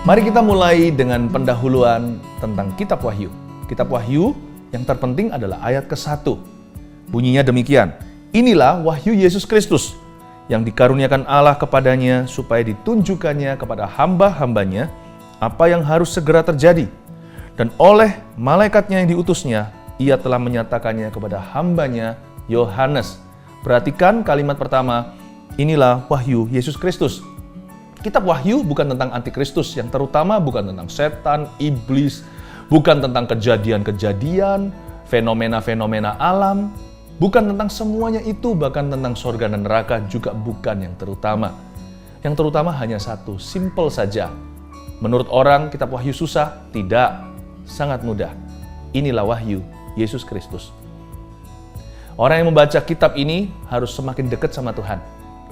Mari kita mulai dengan pendahuluan tentang Kitab Wahyu. Kitab Wahyu yang terpenting adalah ayat ke-1. Bunyinya demikian, inilah wahyu Yesus Kristus yang dikaruniakan Allah kepadanya supaya ditunjukkannya kepada hamba-hambanya apa yang harus segera terjadi. Dan oleh malaikatnya yang diutusnya, ia telah menyatakannya kepada hambanya Yohanes. Perhatikan kalimat pertama, inilah wahyu Yesus Kristus. Kitab Wahyu bukan tentang antikristus, yang terutama bukan tentang setan, iblis, bukan tentang kejadian-kejadian, fenomena-fenomena alam, bukan tentang semuanya itu, bahkan tentang surga dan neraka juga bukan yang terutama. Yang terutama hanya satu, simple saja. Menurut orang, Kitab Wahyu susah? Tidak, sangat mudah. Inilah wahyu Yesus Kristus. Orang yang membaca kitab ini harus semakin dekat sama Tuhan,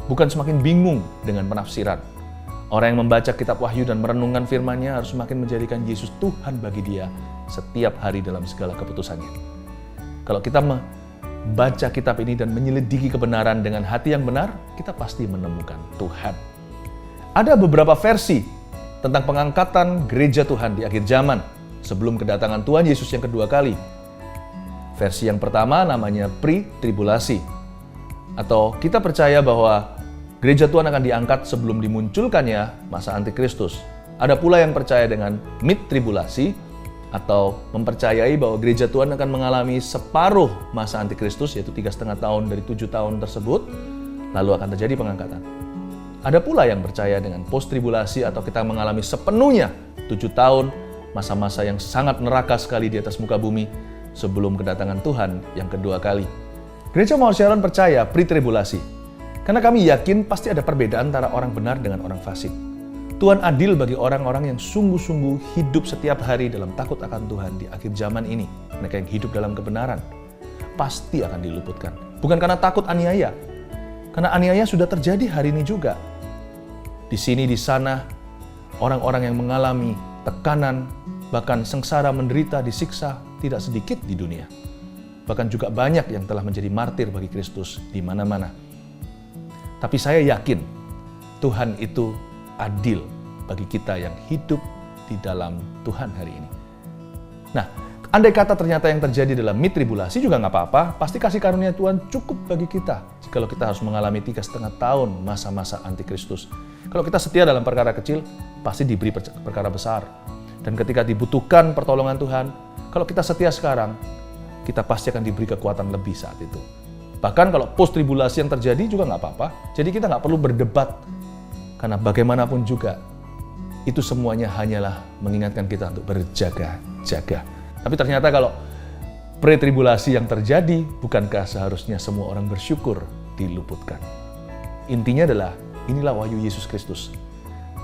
bukan semakin bingung dengan penafsiran. Orang yang membaca kitab Wahyu dan merenungkan firman-Nya harus semakin menjadikan Yesus Tuhan bagi dia setiap hari dalam segala keputusannya. Kalau kita membaca kitab ini dan menyelidiki kebenaran dengan hati yang benar, kita pasti menemukan Tuhan. Ada beberapa versi tentang pengangkatan gereja Tuhan di akhir zaman sebelum kedatangan Tuhan Yesus yang kedua kali. Versi yang pertama namanya pre-tribulasi, atau kita percaya bahwa gereja Tuhan akan diangkat sebelum dimunculkannya masa antikristus. Ada pula yang percaya dengan mid-tribulasi, atau mempercayai bahwa gereja Tuhan akan mengalami separuh masa antikristus, yaitu 3,5 tahun dari 7 tahun tersebut, lalu akan terjadi pengangkatan. Ada pula yang percaya dengan post-tribulasi, atau kita mengalami sepenuhnya 7 tahun, masa-masa yang sangat neraka sekali di atas muka bumi, sebelum kedatangan Tuhan yang kedua kali. Gereja Mount Sharon percaya pre-tribulasi, karena kami yakin pasti ada perbedaan antara orang benar dengan orang fasik. Tuhan adil bagi orang-orang yang sungguh-sungguh hidup setiap hari dalam takut akan Tuhan di akhir zaman ini. Mereka yang hidup dalam kebenaran pasti akan diluputkan. Bukan karena takut aniaya, karena aniaya sudah terjadi hari ini juga. Di sini, di sana, orang-orang yang mengalami tekanan, bahkan sengsara, menderita, disiksa, tidak sedikit di dunia. Bahkan juga banyak yang telah menjadi martir bagi Kristus di mana-mana. Tapi saya yakin Tuhan itu adil bagi kita yang hidup di dalam Tuhan hari ini. Nah, andai kata ternyata yang terjadi dalam mid-tribulasi juga nggak apa-apa, pasti kasih karunia Tuhan cukup bagi kita. Jikalau kita harus mengalami 3,5 tahun masa-masa antikristus. Kalau kita setia dalam perkara kecil, pasti diberi perkara besar. Dan ketika dibutuhkan pertolongan Tuhan, kalau kita setia sekarang, kita pasti akan diberi kekuatan lebih saat itu. Bahkan kalau post-tribulasi yang terjadi juga nggak apa-apa. Jadi kita nggak perlu berdebat. Karena bagaimanapun juga, itu semuanya hanyalah mengingatkan kita untuk berjaga-jaga. Tapi ternyata kalau pre-tribulasi yang terjadi, bukankah seharusnya semua orang bersyukur diluputkan? Intinya adalah, inilah wahyu Yesus Kristus.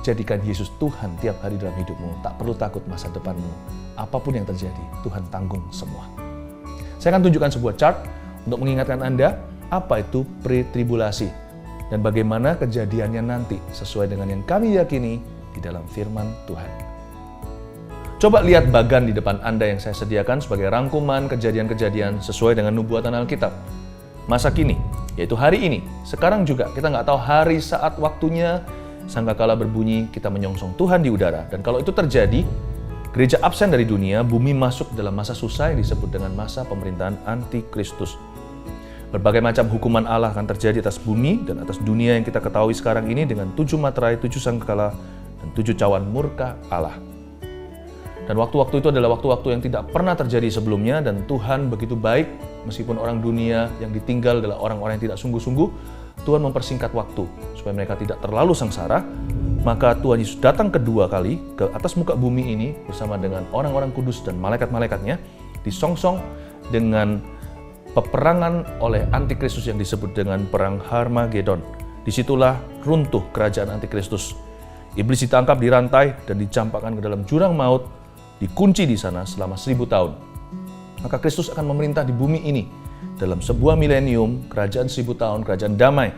Jadikan Yesus Tuhan tiap hari dalam hidupmu. Tak perlu takut masa depanmu. Apapun yang terjadi, Tuhan tanggung semua. Saya akan tunjukkan sebuah chart untuk mengingatkan Anda apa itu pre-tribulasi dan bagaimana kejadiannya nanti sesuai dengan yang kami yakini di dalam firman Tuhan. Coba lihat bagan di depan Anda yang saya sediakan sebagai rangkuman kejadian-kejadian sesuai dengan nubuatan Alkitab. Masa kini, yaitu hari ini, sekarang juga kita nggak tahu hari, saat, waktunya, sangkakala berbunyi kita menyongsong Tuhan di udara. Dan kalau itu terjadi, gereja absen dari dunia, bumi masuk dalam masa susah yang disebut dengan masa pemerintahan antikristus. Berbagai macam hukuman Allah akan terjadi atas bumi dan atas dunia yang kita ketahui sekarang ini dengan 7 materai, 7 sangkakala, dan 7 cawan murka Allah. Dan waktu-waktu itu adalah waktu-waktu yang tidak pernah terjadi sebelumnya, dan Tuhan begitu baik, meskipun orang dunia yang ditinggal adalah orang-orang yang tidak sungguh-sungguh, Tuhan mempersingkat waktu supaya mereka tidak terlalu sengsara. Maka Tuhan Yesus datang kedua kali ke atas muka bumi ini bersama dengan orang-orang kudus dan malaikat-malaikatnya, disongsong dengan peperangan oleh antikristus yang disebut dengan perang Harmagedon. Disitulah runtuh kerajaan antikristus. Iblis ditangkap, dirantai, dan dicampakkan ke dalam jurang maut, dikunci di sana selama 1000 tahun. Maka Kristus akan memerintah di bumi ini dalam sebuah milenium, kerajaan 1000 tahun, kerajaan damai,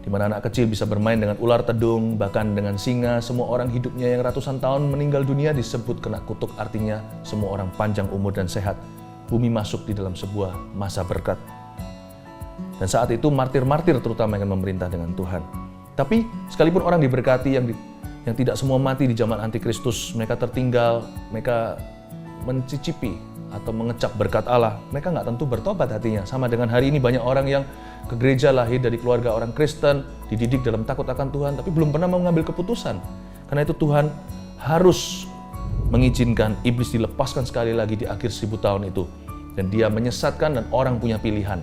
di mana anak kecil bisa bermain dengan ular tedung, bahkan dengan singa. Semua orang hidupnya yang ratusan tahun meninggal dunia disebut kena kutuk, artinya semua orang panjang umur dan sehat. Bumi masuk di dalam sebuah masa berkat. Dan saat itu martir-martir terutama yang akan memerintah dengan Tuhan. Tapi sekalipun orang diberkati yang yang tidak semua mati di zaman antikristus. Mereka tertinggal, mereka mencicipi atau mengecap berkat Allah. Mereka nggak tentu bertobat hatinya. Sama dengan hari ini banyak orang yang ke gereja, lahir dari keluarga orang Kristen, dididik dalam takut akan Tuhan, tapi belum pernah mengambil keputusan. Karena itu Tuhan harus mengizinkan iblis dilepaskan sekali lagi di akhir 1000 tahun itu. Dan dia menyesatkan dan orang punya pilihan.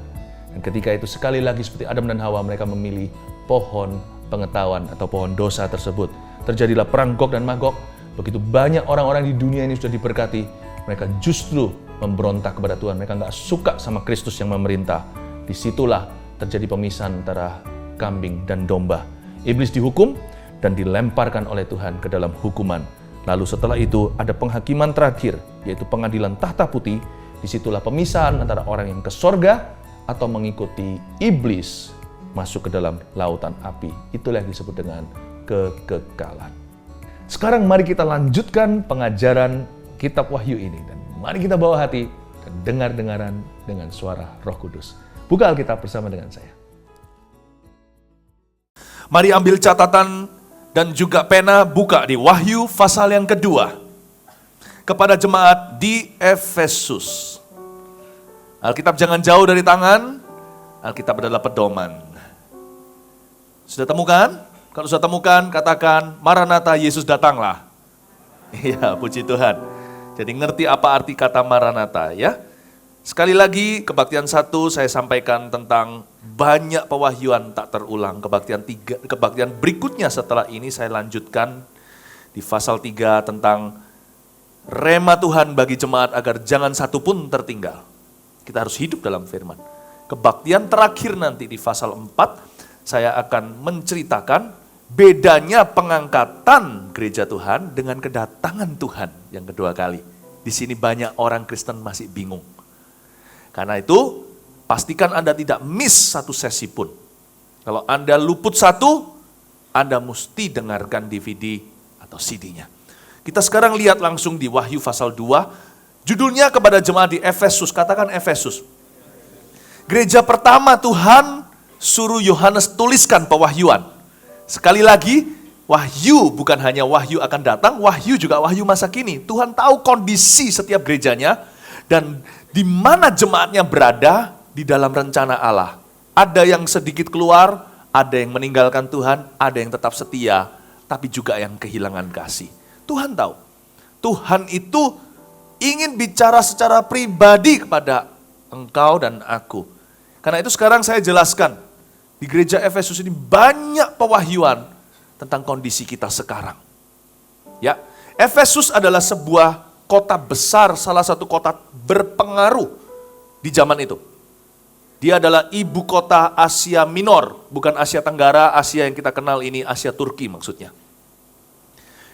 Dan ketika itu sekali lagi seperti Adam dan Hawa, mereka memilih pohon pengetahuan atau pohon dosa tersebut. Terjadilah perang Gog dan Magog. Begitu banyak orang-orang di dunia ini sudah diberkati, mereka justru memberontak kepada Tuhan. Mereka nggak suka sama Kristus yang memerintah. Disitulah terjadi pemisahan antara kambing dan domba. Iblis dihukum dan dilemparkan oleh Tuhan ke dalam hukuman. Lalu setelah itu ada penghakiman terakhir, yaitu pengadilan tahta putih. Disitulah pemisahan antara orang yang ke sorga atau mengikuti iblis masuk ke dalam lautan api. Itulah yang disebut dengan kekekalan. Sekarang mari kita lanjutkan pengajaran kitab Wahyu ini. Dan mari kita bawa hati dan dengar-dengaran dengan suara Roh Kudus. Buka Alkitab bersama dengan saya. Mari ambil catatan dan juga pena, buka di Wahyu pasal yang kedua. Kepada jemaat di Efesus. Alkitab jangan jauh dari tangan, Alkitab adalah pedoman. Sudah temukan? Kalau sudah temukan, katakan, Maranatha, Yesus datanglah. Iya, puji Tuhan. Jadi ngerti apa arti kata Maranatha ya. Sekali lagi, kebaktian 1 saya sampaikan tentang banyak pewahyuan tak terulang. Kebaktian berikutnya setelah ini saya lanjutkan di pasal 3 tentang rema Tuhan bagi jemaat agar jangan satu pun tertinggal. Kita harus hidup dalam firman. Kebaktian terakhir nanti di pasal 4, saya akan menceritakan bedanya pengangkatan gereja Tuhan dengan kedatangan Tuhan yang kedua kali. Di sini banyak orang Kristen masih bingung. Karena itu, pastikan Anda tidak miss satu sesi pun. Kalau Anda luput satu, Anda mesti dengarkan DVD atau CD-nya. Kita sekarang lihat langsung di Wahyu pasal 2, judulnya kepada jemaat di Efesus, katakan Efesus. Gereja pertama Tuhan suruh Yohanes tuliskan pewahyuan. Sekali lagi, wahyu bukan hanya wahyu akan datang, wahyu juga wahyu masa kini. Tuhan tahu kondisi setiap gerejanya, dan di mana jemaatnya berada di dalam rencana Allah. Ada yang sedikit keluar, ada yang meninggalkan Tuhan, ada yang tetap setia, tapi juga yang kehilangan kasih. Tuhan tahu. Tuhan itu ingin bicara secara pribadi kepada engkau dan aku. Karena itu sekarang saya jelaskan, di gereja Efesus ini banyak pewahyuan tentang kondisi kita sekarang. Ya, Efesus adalah sebuah kota besar, salah satu kota berpengaruh di zaman itu. Dia adalah ibu kota Asia Minor, bukan Asia Tenggara, Asia yang kita kenal ini Asia Turki maksudnya.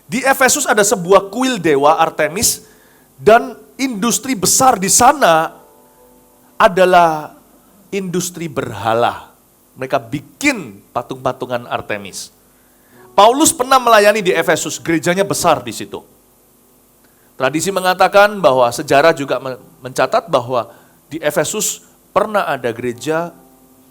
Di Efesus ada sebuah kuil dewa Artemis, dan industri besar di sana adalah industri berhala. Mereka bikin patung-patungan Artemis. Paulus pernah melayani di Efesus, gerejanya besar di situ. Tradisi mengatakan bahwa sejarah juga mencatat bahwa di Efesus pernah ada gereja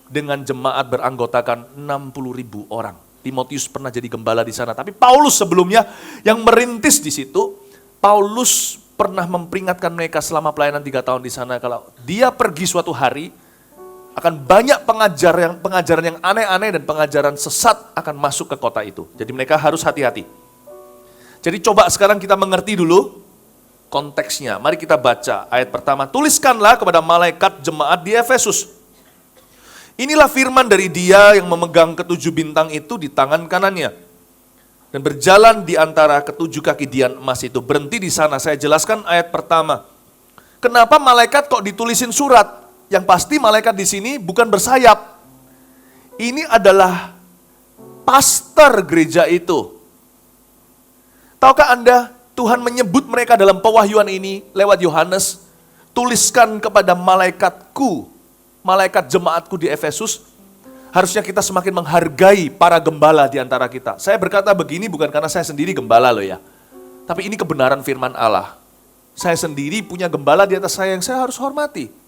dengan jemaat beranggotakan 60.000 orang. Timotius pernah jadi gembala di sana, tapi Paulus sebelumnya yang merintis di situ. Paulus pernah memperingatkan mereka selama pelayanan 3 tahun di sana, kalau dia pergi suatu hari, akan banyak pengajaran yang aneh-aneh dan pengajaran sesat akan masuk ke kota itu. Jadi mereka harus hati-hati. Jadi coba sekarang kita mengerti dulu konteksnya. Mari kita baca ayat pertama. Tuliskanlah kepada malaikat jemaat di Efesus. Inilah firman dari Dia yang memegang ketujuh bintang itu di tangan kanannya. Dan berjalan di antara ketujuh kaki dian emas itu. Berhenti di sana, saya jelaskan ayat pertama. Kenapa malaikat kok ditulisin surat? Yang pasti malaikat di sini bukan bersayap. Ini adalah pastor gereja itu. Tahukah Anda, Tuhan menyebut mereka dalam pewahyuan ini lewat Yohanes, tuliskan kepada malaikatku, malaikat jemaatku di Efesus. Harusnya kita semakin menghargai para gembala di antara kita. Saya berkata begini bukan karena saya sendiri gembala loh ya. Tapi ini kebenaran firman Allah. Saya sendiri punya gembala di atas saya yang saya harus hormati.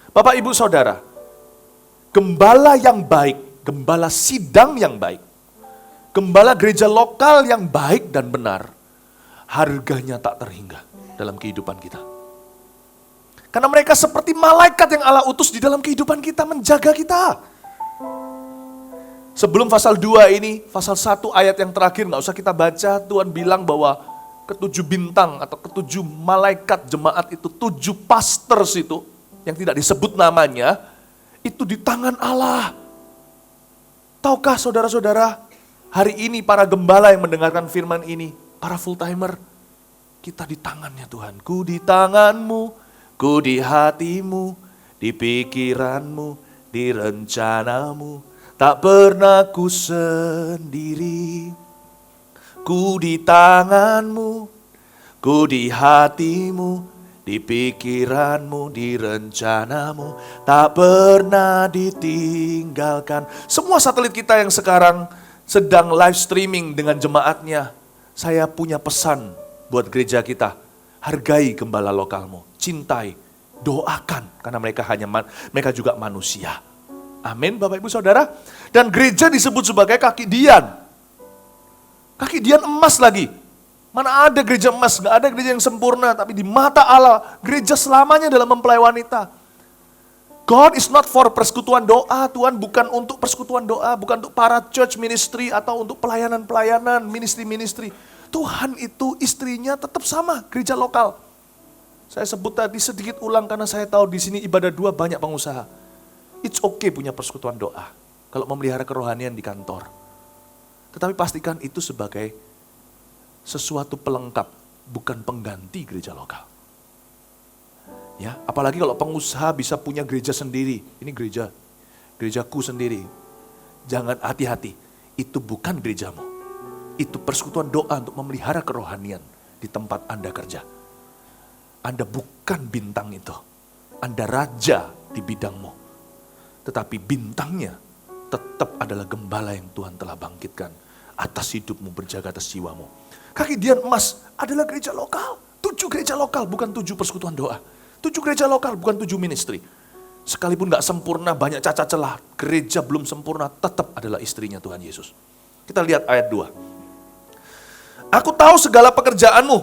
Bapak, Ibu, Saudara, gembala yang baik, gembala sidang yang baik, Gembala gereja lokal yang baik dan benar, harganya tak terhingga dalam kehidupan kita. Karena mereka seperti malaikat yang Allah utus di dalam kehidupan kita, menjaga kita. Sebelum pasal 2 ini, pasal 1 ayat yang terakhir gak usah kita baca, Tuhan bilang bahwa ketujuh bintang atau ketujuh malaikat jemaat itu, 7 pastors itu, yang tidak disebut namanya, itu di tangan Allah. Tahukah saudara-saudara, hari ini para gembala yang mendengarkan firman ini, para full timer, kita di tangannya Tuhan. Ku di tanganmu, ku di hatimu, di pikiranmu, di rencanamu, tak pernah ku sendiri. Ku di tanganmu, ku di hatimu, di pikiranmu, di rencanamu, tak pernah ditinggalkan. Semua satelit kita yang sekarang sedang live streaming dengan jemaatnya, saya punya pesan buat gereja kita. Hargai gembala lokalmu, cintai, doakan, karena mereka juga manusia. Amin, Bapak Ibu Saudara. Dan gereja disebut sebagai kaki dian. Kaki dian emas lagi. Mana ada gereja emas, gak ada gereja yang sempurna. Tapi di mata Allah, gereja selamanya dalam mempelai wanita. God is not for persekutuan doa. Tuhan bukan untuk persekutuan doa, bukan untuk para church ministry atau untuk pelayanan-pelayanan, ministry-ministry. Tuhan itu istrinya tetap sama, gereja lokal. Saya sebut tadi sedikit ulang karena saya tahu di sini ibadah 2 banyak pengusaha. It's okay punya persekutuan doa kalau memelihara kerohanian di kantor. Tetapi pastikan itu sebagai sesuatu pelengkap, bukan pengganti gereja lokal. Ya, apalagi kalau pengusaha bisa punya gereja sendiri. Ini gerejaku sendiri. Jangan, hati-hati, itu bukan gerejamu. Itu persekutuan doa untuk memelihara kerohanian di tempat Anda kerja. Anda bukan bintang itu. Anda raja di bidangmu. Tetapi bintangnya tetap adalah gembala yang Tuhan telah bangkitkan atas hidupmu, berjaga atas jiwamu. Kaki dian emas adalah gereja lokal. 7 gereja lokal, bukan 7 persekutuan doa. 7 gereja lokal, bukan 7 ministry. Sekalipun gak sempurna, banyak cacat celah, gereja belum sempurna, tetap adalah istrinya Tuhan Yesus. Kita lihat ayat 2. Aku tahu segala pekerjaanmu,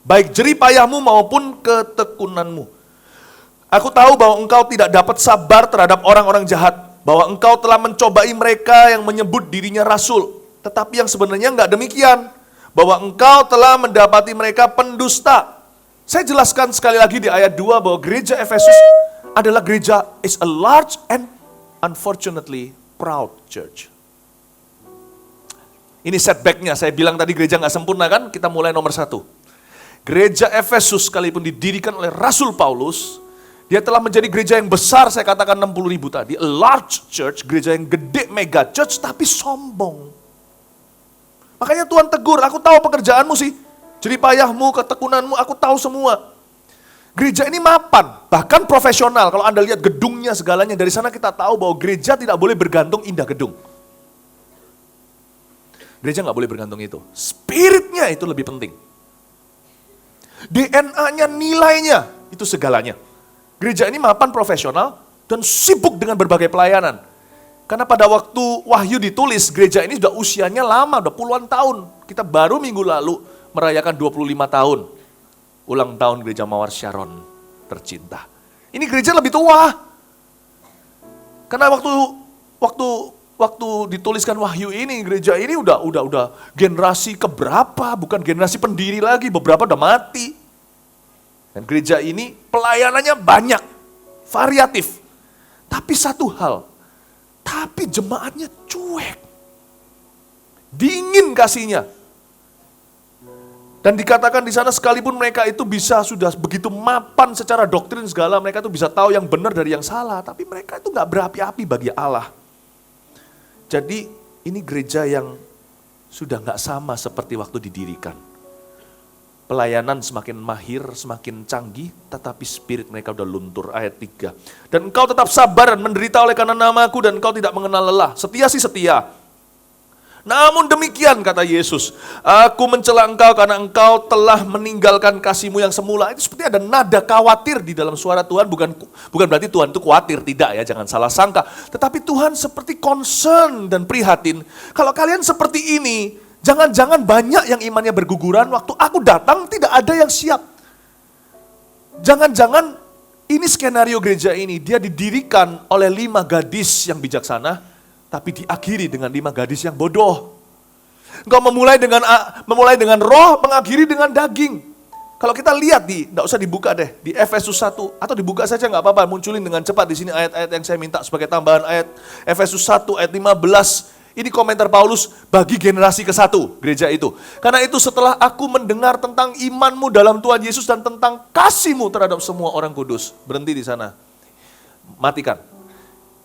baik jerih payahmu maupun ketekunanmu. Aku tahu bahwa engkau tidak dapat sabar terhadap orang-orang jahat, bahwa engkau telah mencobai mereka yang menyebut dirinya rasul, tetapi yang sebenarnya enggak demikian, bahwa engkau telah mendapati mereka pendusta. Saya jelaskan sekali lagi di ayat 2 bahwa gereja Efesus adalah gereja is a large and unfortunately proud church. Ini setbacknya, saya bilang tadi gereja enggak sempurna kan, kita mulai nomor 1. Gereja Efesus sekalipun didirikan oleh Rasul Paulus, dia telah menjadi gereja yang besar, saya katakan 60.000 tadi. A large church, gereja yang gede, mega church, tapi sombong. Makanya Tuhan tegur, aku tahu pekerjaanmu sih. Jerih payahmu, ketekunanmu, aku tahu semua. Gereja ini mapan, bahkan profesional. Kalau Anda lihat gedungnya segalanya, dari sana kita tahu bahwa gereja tidak boleh bergantung indah gedung. Gereja nggak boleh bergantung itu. Spiritnya itu lebih penting. DNA-nya, nilainya, itu segalanya. Gereja ini mapan profesional dan sibuk dengan berbagai pelayanan. Karena pada waktu Wahyu ditulis, gereja ini sudah usianya lama, udah puluhan tahun. Kita baru minggu lalu merayakan 25 tahun. Ulang tahun gereja Mawar Sharon tercinta. Ini gereja lebih tua. Karena waktu dituliskan Wahyu ini, gereja ini udah generasi keberapa, bukan generasi pendiri lagi, beberapa udah mati. Dan gereja ini pelayanannya banyak, variatif. Tapi satu hal, tapi jemaatnya cuek. Dingin kasihnya. Dan dikatakan di sana sekalipun mereka itu bisa sudah begitu mapan secara doktrin segala, mereka itu bisa tahu yang benar dari yang salah, tapi mereka itu gak berapi-api bagi Allah. Jadi ini gereja yang sudah gak sama seperti waktu didirikan. Pelayanan semakin mahir, semakin canggih, tetapi spirit mereka udah luntur. Ayat 3. Dan engkau tetap sabar dan menderita oleh karena namaku, dan engkau tidak mengenal lelah. Setia sih setia. Namun demikian kata Yesus, aku mencela engkau karena engkau telah meninggalkan kasihmu yang semula. Itu seperti ada nada khawatir di dalam suara Tuhan, bukan berarti Tuhan itu khawatir, tidak ya, jangan salah sangka. Tetapi Tuhan seperti concern dan prihatin. Kalau kalian seperti ini, jangan-jangan banyak yang imannya berguguran, waktu aku datang tidak ada yang siap. Jangan-jangan ini skenario gereja ini, dia didirikan oleh 5 gadis yang bijaksana, tapi diakhiri dengan 5 gadis yang bodoh. Engkau memulai dengan roh, mengakhiri dengan daging. Kalau kita lihat enggak usah dibuka deh, di Efesus 1, atau dibuka saja enggak apa-apa, munculin dengan cepat di sini ayat-ayat yang saya minta sebagai tambahan ayat. Efesus 1 ayat 15, ini komentar Paulus bagi generasi ke-1 gereja itu. Karena itu setelah aku mendengar tentang imanmu dalam Tuhan Yesus dan tentang kasihmu terhadap semua orang kudus. Berhenti di sana. Matikan.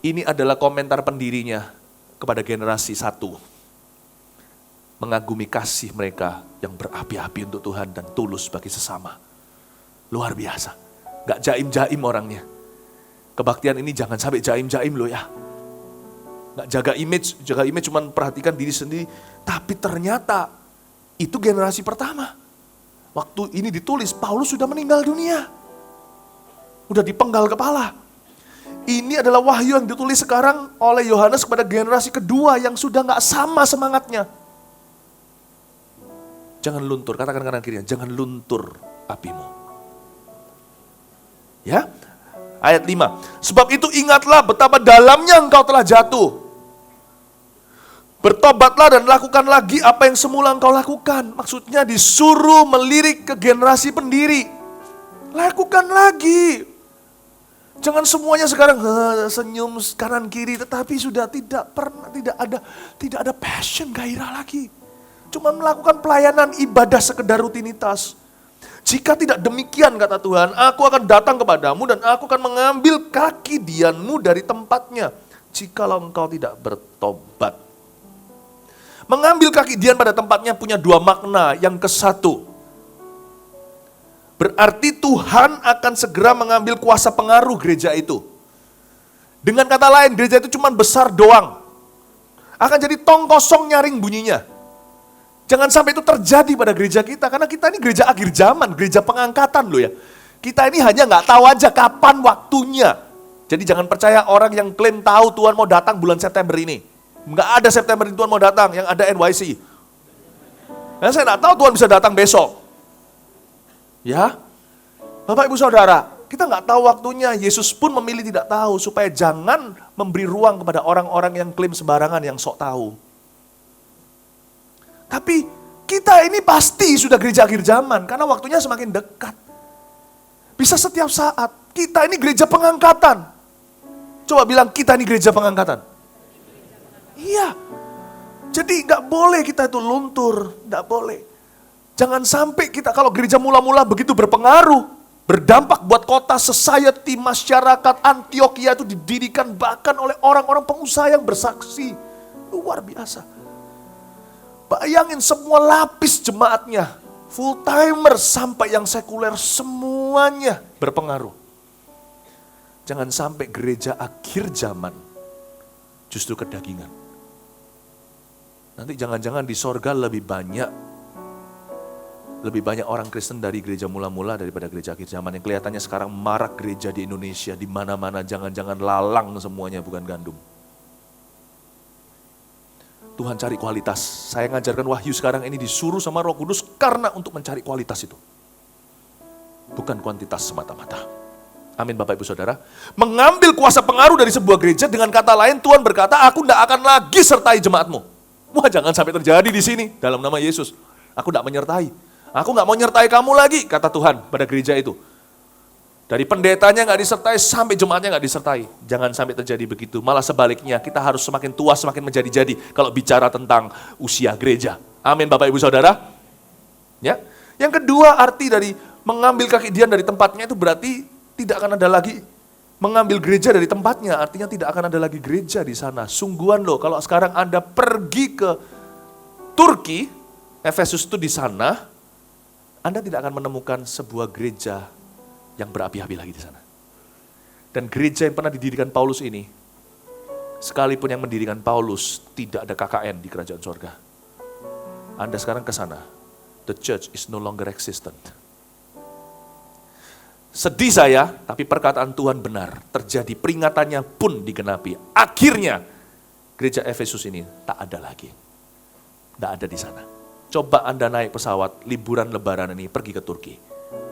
Ini adalah komentar pendirinya kepada generasi 1. Mengagumi kasih mereka yang berapi-api untuk Tuhan dan tulus bagi sesama. Luar biasa. Gak jaim-jaim orangnya. Kebaktian ini jangan sampai jaim-jaim loh ya. Gak jaga image cuma perhatikan diri sendiri. Tapi ternyata itu generasi pertama. Waktu ini ditulis, Paulus sudah meninggal dunia. Udah dipenggal kepala. Ini adalah wahyu yang ditulis sekarang oleh Yohanes kepada generasi kedua yang sudah gak sama semangatnya. Jangan luntur, katakan kanan kirinya, jangan luntur apimu. Ya, ayat 5. Sebab itu ingatlah betapa dalamnya engkau telah jatuh. Bertobatlah dan lakukan lagi apa yang semula engkau lakukan. Maksudnya disuruh melirik ke generasi pendiri. Lakukan lagi. Jangan semuanya sekarang senyum kanan kiri, tetapi sudah tidak ada passion, gairah lagi. Cuma melakukan pelayanan ibadah sekedar rutinitas. Jika tidak demikian kata Tuhan, aku akan datang kepadamu dan aku akan mengambil kaki dianmu dari tempatnya. Jikalau engkau tidak bertobat. Mengambil kaki dian pada tempatnya punya 2 makna. Yang ke-1, berarti Tuhan akan segera mengambil kuasa pengaruh gereja itu. Dengan kata lain, gereja itu cuma besar doang. Akan jadi tong kosong nyaring bunyinya. Jangan sampai itu terjadi pada gereja kita. Karena kita ini gereja akhir zaman, gereja pengangkatan loh ya. Kita ini hanya nggak tahu aja kapan waktunya. Jadi jangan percaya orang yang klaim tahu Tuhan mau datang bulan September ini. Nggak ada September ini Tuhan mau datang, yang ada NYC. Nah, saya nggak tahu Tuhan bisa datang besok. Ya, Bapak Ibu Saudara, kita nggak tahu waktunya. Yesus pun memilih tidak tahu supaya jangan memberi ruang kepada orang-orang yang klaim sembarangan, yang sok tahu. Tapi kita ini pasti sudah gereja akhir zaman karena waktunya semakin dekat. Bisa setiap saat. Kita ini gereja pengangkatan. Coba bilang kita ini gereja pengangkatan. Iya. Jadi nggak boleh kita itu luntur, nggak boleh. Jangan sampai kita kalau gereja mula-mula begitu berpengaruh, berdampak buat kota, society, masyarakat, Antioquia itu didirikan bahkan oleh orang-orang pengusaha yang bersaksi. Luar biasa. Bayangin semua lapis jemaatnya, full timer sampai yang sekuler semuanya berpengaruh. Jangan sampai gereja akhir zaman justru kedagingan. Nanti jangan-jangan di sorga lebih banyak orang Kristen dari gereja mula-mula daripada gereja akhir zaman yang kelihatannya sekarang marak gereja di Indonesia, di mana-mana jangan-jangan lalang semuanya bukan gandum. Tuhan cari kualitas. Saya ngajarkan wahyu sekarang ini disuruh sama Roh Kudus karena untuk mencari kualitas itu. Bukan kuantitas semata-mata. Amin Bapak Ibu Saudara. Mengambil kuasa pengaruh dari sebuah gereja, dengan kata lain Tuhan berkata, aku tidak akan lagi sertai jemaatmu. Wah, jangan sampai terjadi di sini dalam nama Yesus. Aku tidak menyertai. Aku nggak mau nyertai kamu lagi, kata Tuhan pada gereja itu. Dari pendetanya nggak disertai sampai jemaatnya nggak disertai. Jangan sampai terjadi begitu. Malah sebaliknya, kita harus semakin tua semakin menjadi-jadi kalau bicara tentang usia gereja. Amin Bapak Ibu Saudara. Ya. Yang kedua, arti dari mengambil kaki dian dari tempatnya itu berarti tidak akan ada lagi mengambil gereja dari tempatnya. Artinya tidak akan ada lagi gereja di sana. Sungguhan loh, kalau sekarang Anda pergi ke Turki, Efesus itu di sana, Anda tidak akan menemukan sebuah gereja yang berapi-api lagi di sana. Dan gereja yang pernah didirikan Paulus ini, Sekalipun yang mendirikan Paulus, tidak ada KKN di kerajaan surga. Anda sekarang ke sana, the church is no longer existent. Sedih saya, tapi perkataan Tuhan benar. Terjadi, peringatannya pun digenapi. Akhirnya, gereja Efesus ini tak ada lagi. Tak ada di sana. Coba Anda naik pesawat, liburan lebaran ini, pergi ke Turki.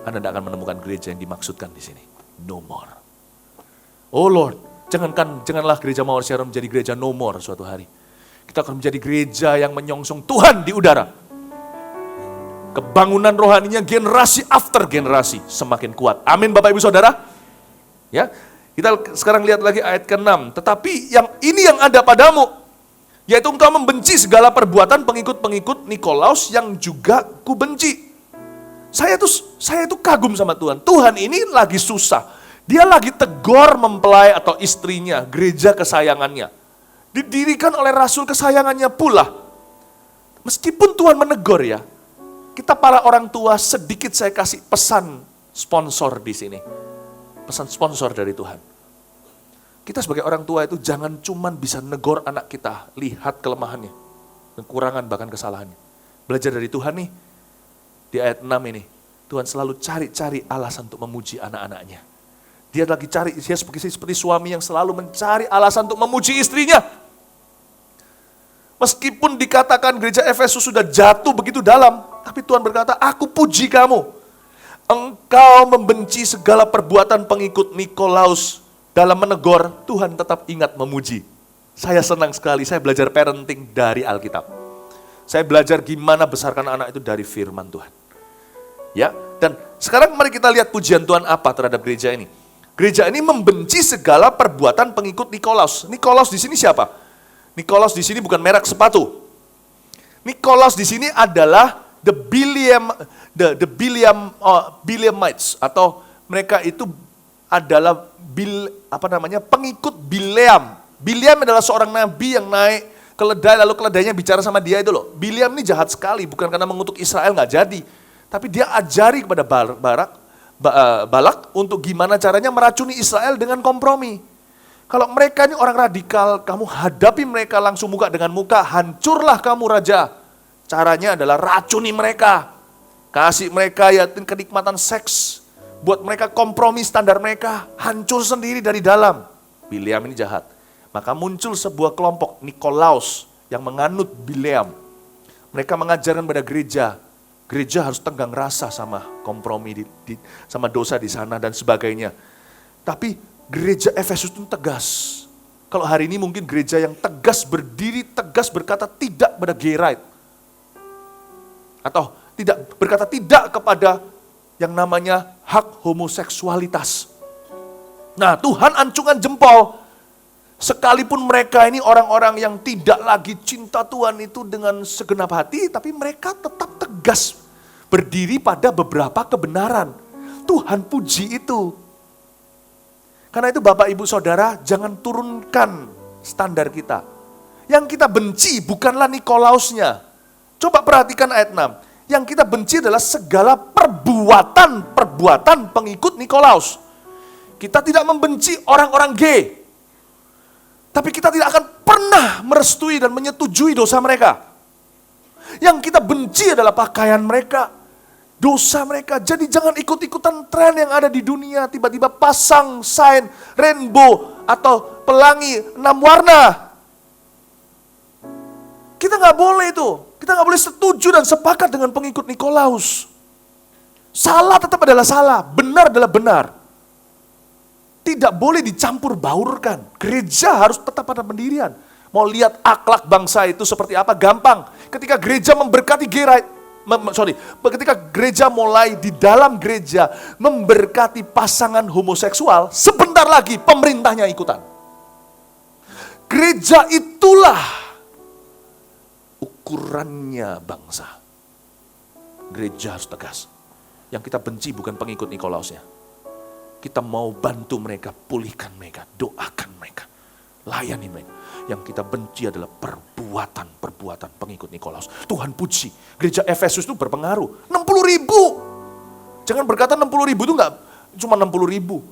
Anda tidak akan menemukan gereja yang dimaksudkan di sini. No more. Oh Lord, janganlah gereja Mawar Sharon menjadi gereja no more suatu hari. Kita akan menjadi gereja yang menyongsong Tuhan di udara. Kebangunan rohaninya generasi after generasi semakin kuat. Amin Bapak Ibu Saudara. Ya, kita sekarang lihat lagi ayat ke-6. Tetapi yang ada padamu, yaitu engkau membenci segala perbuatan pengikut-pengikut Nikolaus yang juga kubenci. Saya tuh kagum sama Tuhan. Tuhan ini lagi susah. Dia lagi tegur mempelai atau istrinya, gereja kesayangannya. Didirikan oleh rasul kesayangannya pula. Meskipun Tuhan menegur ya, kita para orang tua sedikit saya kasih pesan sponsor di sini. Pesan sponsor dari Tuhan. Kita sebagai orang tua itu jangan cuman bisa negor anak kita, lihat kelemahannya, kekurangan bahkan kesalahannya. Belajar dari Tuhan nih, di ayat 6 ini, Tuhan selalu cari-cari alasan untuk memuji anak-anaknya. Dia lagi cari, dia seperti suami yang selalu mencari alasan untuk memuji istrinya. Meskipun dikatakan gereja Efesus sudah jatuh begitu dalam, tapi Tuhan berkata, aku puji kamu. Engkau membenci segala perbuatan pengikut Nikolaus. Dalam menegur, Tuhan tetap ingat memuji. Saya senang sekali, saya belajar parenting dari Alkitab. Saya belajar gimana besarkan anak itu dari firman Tuhan. Ya, dan sekarang mari kita lihat pujian Tuhan apa terhadap gereja ini. Gereja ini membenci segala perbuatan pengikut Nikolaus. Nikolaus di sini siapa? Nikolaus di sini bukan merek sepatu. Nikolaus di sini adalah Bileamites, atau mereka itu adalah pengikut Bileam. Bileam adalah seorang nabi yang naik keledai, lalu keledainya bicara sama dia itu loh. Bileam ini jahat sekali, bukan karena mengutuk Israel, nggak jadi. Tapi dia ajari kepada Balak untuk gimana caranya meracuni Israel dengan kompromi. Kalau mereka ini orang radikal, kamu hadapi mereka langsung muka dengan muka, hancurlah kamu raja. Caranya adalah racuni mereka. Kasih mereka ya kenikmatan seks. Buat mereka kompromi standar mereka, hancur sendiri dari dalam. Bileam ini jahat. Maka muncul sebuah kelompok Nikolaus yang menganut Bileam. Mereka mengajarkan pada gereja harus tenggang rasa sama kompromi, sama dosa di sana dan sebagainya. Tapi gereja Efesus itu tegas. Kalau hari ini mungkin gereja yang tegas berdiri, tegas berkata tidak pada gay right. Atau berkata tidak kepada yang namanya hak homoseksualitas. Nah, Tuhan ancungan jempol. Sekalipun mereka ini orang-orang yang tidak lagi cinta Tuhan itu dengan segenap hati, tapi mereka tetap tegas berdiri pada beberapa kebenaran. Tuhan puji itu. Karena itu Bapak Ibu Saudara, jangan turunkan standar kita. Yang kita benci bukanlah Nikolausnya. Coba perhatikan ayat 6. Yang kita benci adalah segala perbuatan pengikut Nikolaus. Kita tidak membenci orang-orang gay. Tapi kita tidak akan pernah merestui dan menyetujui dosa mereka. Yang kita benci adalah pakaian mereka, dosa mereka. Jadi jangan ikut-ikutan tren yang ada di dunia. Tiba-tiba pasang sign rainbow atau pelangi 6 warna. Kita nggak boleh itu. Kita nggak boleh setuju dan sepakat dengan pengikut Nikolaus. Salah tetap adalah salah, benar adalah benar. Tidak boleh dicampur baurkan. Gereja harus tetap pada pendirian. Mau lihat akhlak bangsa itu seperti apa? Gampang. Ketika gereja memberkati ketika gereja mulai di dalam gereja memberkati pasangan homoseksual, sebentar lagi pemerintahnya ikutan. Gereja itulah ukurannya bangsa. Gereja harus tegas. Yang kita benci bukan pengikut Nikolausnya. Kita mau bantu mereka, pulihkan mereka, doakan mereka, layani mereka. Yang kita benci adalah perbuatan pengikut Nikolaus. Tuhan puji, gereja Efesus itu berpengaruh. 60.000. Jangan berkata 60.000 itu enggak cuma 60.000.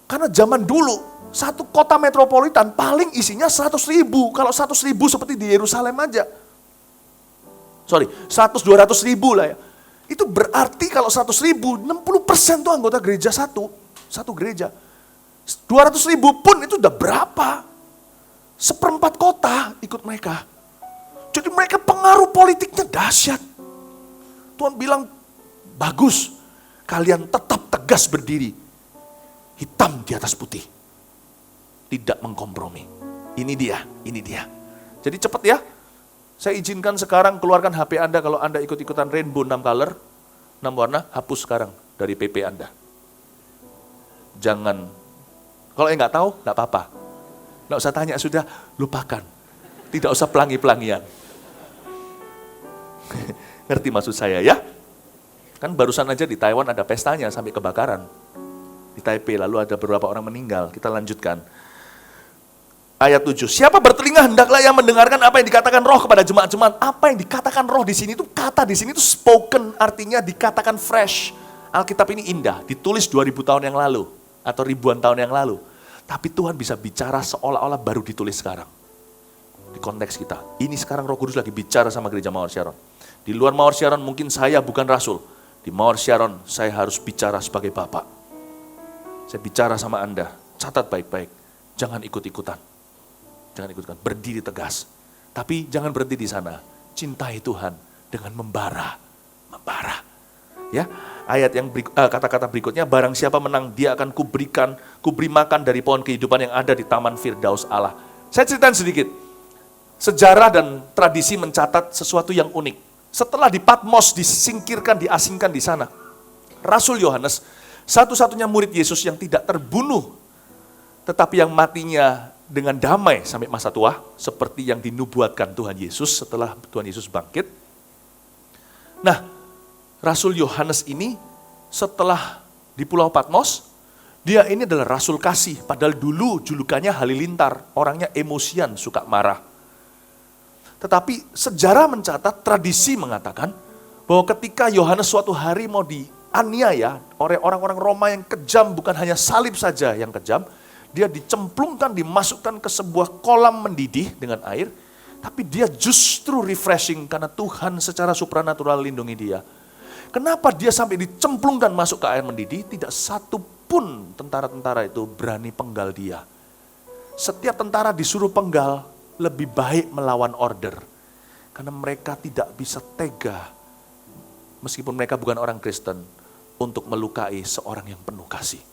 Karena zaman dulu, satu kota metropolitan paling isinya 100.000. Kalau 100.000 seperti di Yerusalem aja. 100-200.000 lah ya. Itu berarti kalau 100.000, 60% itu anggota gereja satu gereja. 200.000 pun itu udah berapa? 1/4 kota ikut mereka. Jadi mereka pengaruh politiknya dahsyat. Tuhan bilang, bagus, kalian tetap tegas berdiri. Hitam di atas putih. Tidak mengkompromi. Ini dia. Jadi cepat ya. Saya izinkan sekarang keluarkan HP Anda kalau Anda ikut-ikutan rainbow 6 color, 6 warna, hapus sekarang dari PP Anda. Jangan, kalau nggak tahu, nggak apa-apa. Nggak usah tanya, sudah lupakan. Tidak usah pelangi-pelangian. Ngerti maksud saya ya? Kan barusan aja di Taiwan ada pestanya sampai kebakaran. Di Taipei lalu ada beberapa orang meninggal. Kita lanjutkan. Ayat 7, siapa bertelinga hendaklah yang mendengarkan apa yang dikatakan roh kepada jemaat-jemaat. Apa yang dikatakan roh di sini itu, kata di sini itu spoken, artinya dikatakan fresh. Alkitab ini indah, ditulis 2000 tahun yang lalu, atau ribuan tahun yang lalu. Tapi Tuhan bisa bicara seolah-olah baru ditulis sekarang. Di konteks kita, ini sekarang Roh Kudus lagi bicara sama gereja Mawar Sharon. Di luar Mawar Sharon mungkin saya bukan rasul. Di Mawar Sharon saya harus bicara sebagai Bapak. Saya bicara sama Anda, catat baik-baik, jangan ikut-ikutan. Jangan ikutkan, berdiri tegas. Tapi jangan berhenti di sana. Cintai Tuhan dengan membara. Ya, ayat yang kata-kata berikutnya, barang siapa menang, dia akan kuberi makan dari pohon kehidupan yang ada di Taman Firdaus Allah. Saya ceritain sedikit. Sejarah dan tradisi mencatat sesuatu yang unik. Setelah di Patmos disingkirkan, diasingkan di sana, Rasul Yohanes, satu-satunya murid Yesus yang tidak terbunuh, tetapi yang matinya dengan damai sampai masa tua, seperti yang dinubuatkan Tuhan Yesus setelah Tuhan Yesus bangkit. Nah, Rasul Yohanes ini setelah di Pulau Patmos, dia ini adalah Rasul Kasih, padahal dulu julukannya Halilintar, orangnya emosian, suka marah. Tetapi sejarah mencatat, tradisi mengatakan, bahwa ketika Yohanes suatu hari mau dianiaya oleh orang-orang Roma yang kejam, bukan hanya salib saja yang kejam, dia dicemplungkan, dimasukkan ke sebuah kolam mendidih dengan air, tapi dia justru refreshing karena Tuhan secara supranatural lindungi dia. Kenapa dia sampai dicemplungkan masuk ke air mendidih? Tidak satu pun tentara-tentara itu berani penggal dia. Setiap tentara disuruh penggal, lebih baik melawan order. Karena mereka tidak bisa tega, meskipun mereka bukan orang Kristen, untuk melukai seorang yang penuh kasih.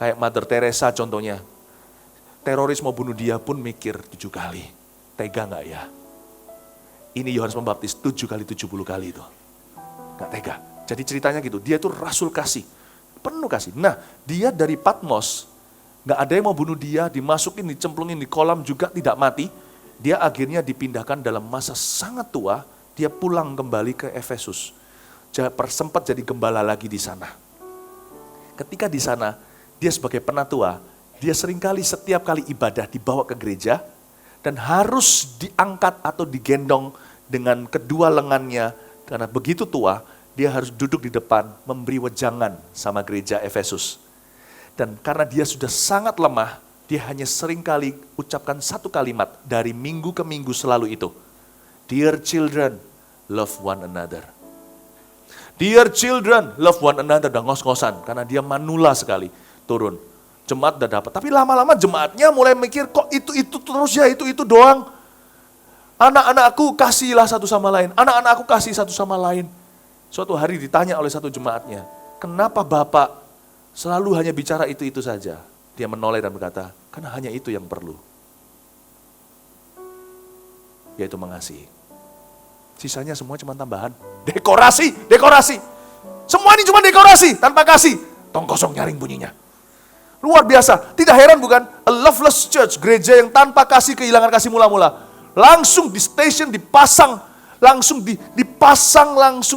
Kayak Mother Teresa contohnya, teroris mau bunuh dia pun mikir 7 kali. Tega gak ya? Ini Yohanes Pembaptis 7 kali 70 kali itu. Gak tega. Jadi ceritanya gitu, dia itu rasul kasih. Penuh kasih. Nah, dia dari Patmos, gak ada yang mau bunuh dia, dimasukin, dicemplungin di kolam juga tidak mati. Dia akhirnya dipindahkan dalam masa sangat tua, dia pulang kembali ke Efesus. Sempat jadi gembala lagi di sana. Ketika di sana, dia sebagai penatua, dia seringkali setiap kali ibadah dibawa ke gereja dan harus diangkat atau digendong dengan kedua lengannya. Karena begitu tua, dia harus duduk di depan memberi wejangan sama gereja Efesus. Dan karena dia sudah sangat lemah, dia hanya seringkali ucapkan satu kalimat dari minggu ke minggu selalu itu. Dear children, love one another. Dear children, love one another. Dan ngos-ngosan, karena dia manula sekali. Turun, jemaat udah dapat. Tapi lama-lama jemaatnya mulai mikir, kok itu terus ya, itu doang. Anak-anakku kasihlah satu sama lain, anak-anakku kasih satu sama lain. Suatu hari ditanya oleh satu jemaatnya, kenapa Bapak selalu hanya bicara itu saja? Dia menoleh dan berkata, karena hanya itu yang perlu. Yaitu mengasihi. Sisanya semua cuma tambahan. Dekorasi. Semua ini cuma dekorasi, tanpa kasih. Tong kosong nyaring bunyinya. Luar biasa, tidak heran bukan? A loveless church, gereja yang tanpa kasih, kehilangan kasih mula-mula. Langsung di station dipasang, langsung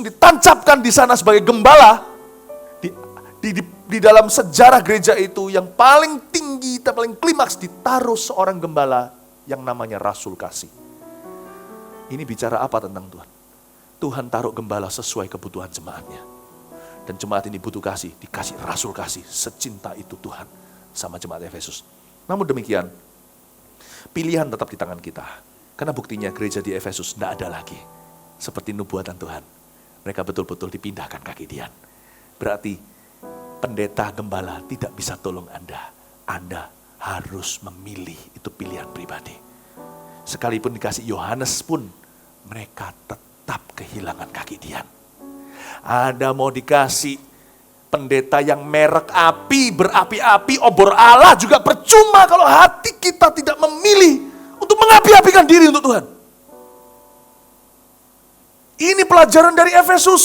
ditancapkan di sana sebagai gembala. Di dalam sejarah gereja itu yang paling tinggi, paling klimaks ditaruh seorang gembala yang namanya Rasul Kasih. Ini bicara apa tentang Tuhan? Tuhan taruh gembala sesuai kebutuhan jemaatnya. Dan jemaat ini butuh kasih, dikasih rasul kasih, secinta itu Tuhan sama jemaat Efesus. Namun demikian, pilihan tetap di tangan kita. Karena buktinya gereja di Efesus tidak ada lagi. Seperti nubuatan Tuhan. Mereka betul-betul dipindahkan ke Gideon. Berarti pendeta gembala tidak bisa tolong Anda. Anda harus memilih, itu pilihan pribadi. Sekalipun dikasih Yohanes pun, mereka tetap kehilangan kaki Gideon. Anda mau dikasih pendeta yang merek api, berapi-api, obor Allah juga percuma kalau hati kita tidak memilih untuk mengapi-apikan diri untuk Tuhan. Ini pelajaran dari Efesus.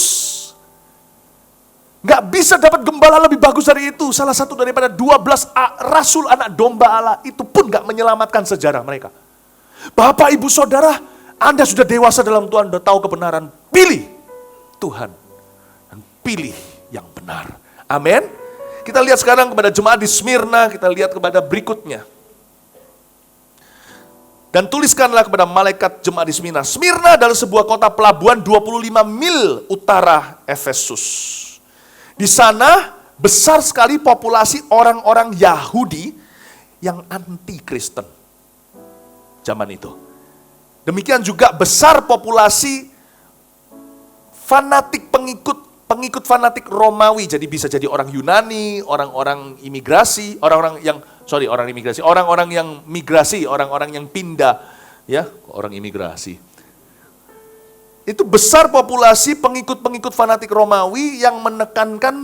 Gak bisa dapat gembala lebih bagus dari itu. Salah satu daripada 12 rasul anak domba Allah itu pun gak menyelamatkan sejarah mereka. Bapak, ibu, saudara, Anda sudah dewasa dalam Tuhan, sudah tahu kebenaran. Pilih Tuhan dan pilih yang benar. Amin. Kita lihat sekarang kepada jemaat di Smyrna, kita lihat kepada berikutnya. Dan tuliskanlah kepada malaikat jemaat di Smyrna. Smyrna adalah sebuah kota pelabuhan 25 mil utara Efesus. Di sana besar sekali populasi orang-orang Yahudi yang anti-Kristen zaman itu. Demikian juga besar populasi fanatik pengikut fanatik Romawi. Jadi bisa jadi orang Yunani, orang-orang imigrasi, orang-orang yang migrasi, orang-orang yang pindah, ya, orang imigrasi. Itu besar populasi pengikut-pengikut fanatik Romawi yang menekankan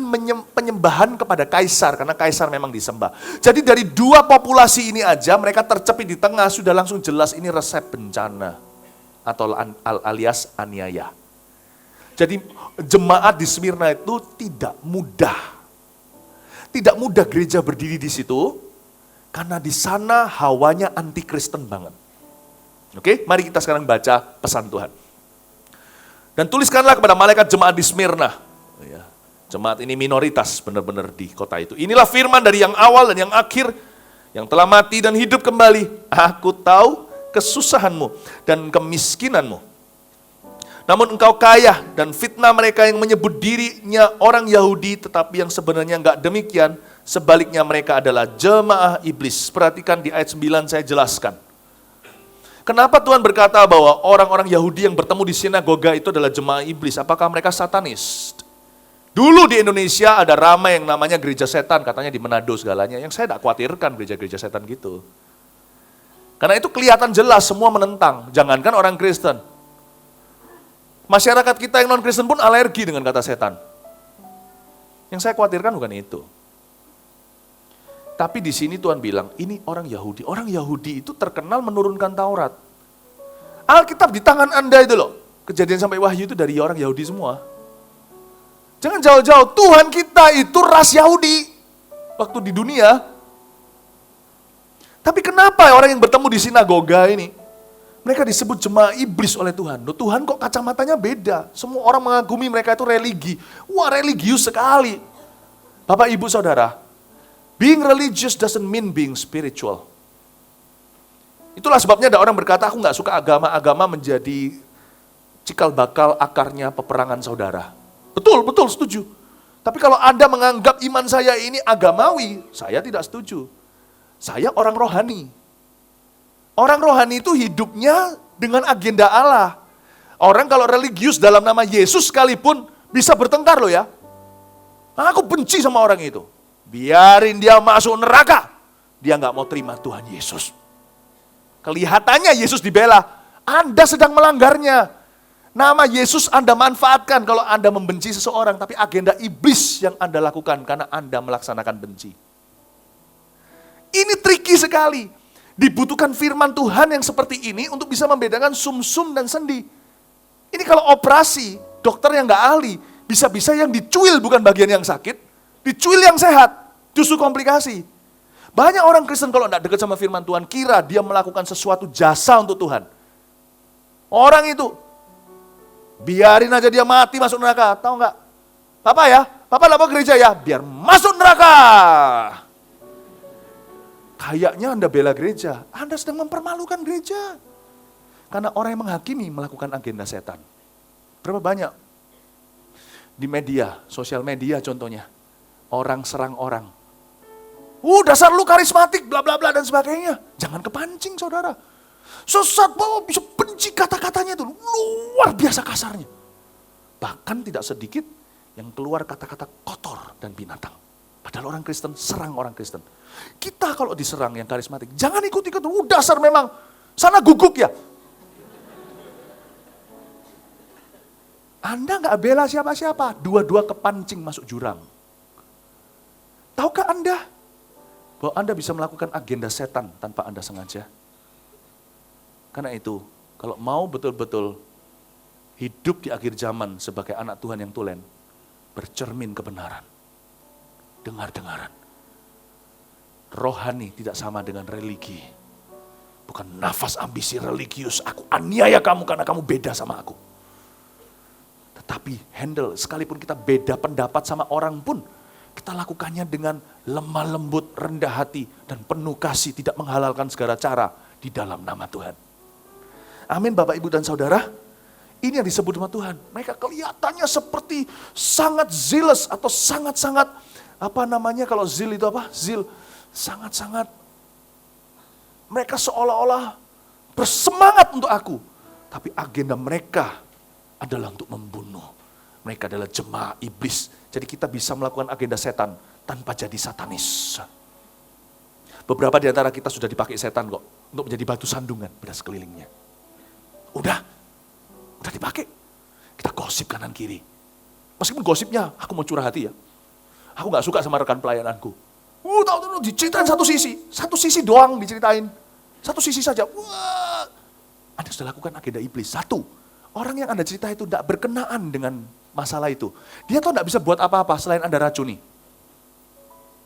penyembahan kepada kaisar, karena kaisar memang disembah. Jadi dari dua populasi ini aja mereka tercepit di tengah, sudah langsung jelas ini resep bencana atau alias aniaya. Jadi jemaat di Smyrna itu tidak mudah. Tidak mudah gereja berdiri di situ, karena di sana hawanya anti-Kristen banget. Oke, mari kita sekarang baca pesan Tuhan. Dan tuliskanlah kepada malaikat jemaat di Smyrna. Jemaat ini minoritas benar-benar di kota itu. Inilah firman dari yang awal dan yang akhir, yang telah mati dan hidup kembali. Aku tahu kesusahanmu dan kemiskinanmu. Namun engkau kaya, dan fitnah mereka yang menyebut dirinya orang Yahudi, tetapi yang sebenarnya enggak demikian. Sebaliknya mereka adalah jemaah iblis. Perhatikan di ayat 9 saya jelaskan. Kenapa Tuhan berkata bahwa orang-orang Yahudi yang bertemu di sinagoga itu adalah jemaah iblis? Apakah mereka satanis? Dulu di Indonesia ada ramai yang namanya gereja setan, katanya di Manado segalanya. Yang saya tidak khawatirkan gereja-gereja setan gitu. Karena itu kelihatan jelas semua menentang, jangankan orang Kristen. Masyarakat kita yang non-Kristen pun alergi dengan kata setan. Yang saya khawatirkan bukan itu. Tapi di sini Tuhan bilang, ini orang Yahudi. Orang Yahudi itu terkenal menurunkan Taurat. Alkitab di tangan Anda itu loh. Kejadian sampai Wahyu itu dari orang Yahudi semua. Jangan jauh-jauh, Tuhan kita itu ras Yahudi. Waktu di dunia. Tapi kenapa orang yang bertemu di sinagoga ini, mereka disebut jemaah iblis oleh Tuhan. Loh, Tuhan kok kacamatanya beda. Semua orang mengagumi mereka itu religi. Wah, religius sekali. Bapak, Ibu, Saudara, being religious doesn't mean being spiritual. Itulah sebabnya ada orang berkata, aku gak suka agama-agama menjadi cikal bakal akarnya peperangan saudara. Betul, setuju. Tapi kalau Anda menganggap iman saya ini agamawi, saya tidak setuju. Saya orang rohani. Orang rohani itu hidupnya dengan agenda Allah. Orang kalau religius dalam nama Yesus sekalipun bisa bertengkar loh ya. Aku benci sama orang itu. Biarin dia masuk neraka. Dia nggak mau terima Tuhan Yesus. Kelihatannya Yesus dibela. Anda sedang melanggarnya. Nama Yesus Anda manfaatkan kalau Anda membenci seseorang. Tapi agenda iblis yang Anda lakukan karena Anda melaksanakan benci. Ini tricky sekali. Dibutuhkan firman Tuhan yang seperti ini untuk bisa membedakan sumsum dan sendi. Ini kalau operasi, dokter yang nggak ahli. Bisa-bisa yang dicuil bukan bagian yang sakit. Dicuil yang sehat. Justru komplikasi. Banyak orang Kristen kalau tidak dekat sama firman Tuhan, kira dia melakukan sesuatu jasa untuk Tuhan. Orang itu, biarin aja dia mati masuk neraka. Tahu nggak? Papa ya, Papa lapor gereja ya, biar masuk neraka. Kayaknya Anda bela gereja, Anda sedang mempermalukan gereja. Karena orang yang menghakimi melakukan agenda setan. Berapa banyak di media, sosial media contohnya. Orang serang orang. Dasar lu karismatik, bla bla bla dan sebagainya. Jangan kepancing saudara. Sesat bahwa bisa benci kata-katanya itu luar biasa kasarnya. Bahkan tidak sedikit yang keluar kata-kata kotor dan binatang. Padahal orang Kristen serang orang Kristen. Kita kalau diserang yang karismatik, jangan ikut-ikut. Dasar memang, sana guguk ya. Anda nggak bela siapa-siapa, dua-dua kepancing masuk jurang. Tahukah Anda bahwa Anda bisa melakukan agenda setan tanpa Anda sengaja? Karena itu, kalau mau betul-betul hidup di akhir zaman sebagai anak Tuhan yang tulen, bercermin kebenaran, dengar-dengaran. Rohani tidak sama dengan religi. Bukan nafas ambisi religius, aku aniaya kamu karena kamu beda sama aku. Tetapi handle, sekalipun kita beda pendapat sama orang pun, kita lakukannya dengan lemah lembut, rendah hati, dan penuh kasih, tidak menghalalkan segala cara di dalam nama Tuhan. Amin Bapak Ibu dan Saudara, ini yang disebut sama Tuhan. Mereka kelihatannya seperti sangat zealous atau sangat-sangat, kalau zeal itu apa? Zeal, sangat-sangat, mereka seolah-olah bersemangat untuk aku. Tapi agenda mereka adalah untuk membunuh. Mereka adalah jemaah iblis. Jadi kita bisa melakukan agenda setan tanpa jadi satanis. Beberapa di antara kita sudah dipakai setan kok untuk menjadi batu sandungan pada sekelilingnya. Udah dipakai. Kita gosip kanan kiri. Meskipun gosipnya, aku mau curah hati ya. Aku gak suka sama rekan pelayananku. Tahu diceritain satu sisi doang diceritain. Satu sisi saja. Wah, Anda sudah lakukan agenda iblis. Satu, orang yang Anda cerita itu tidak berkenaan dengan masalah itu. Dia tuh tidak bisa buat apa-apa selain Anda racuni.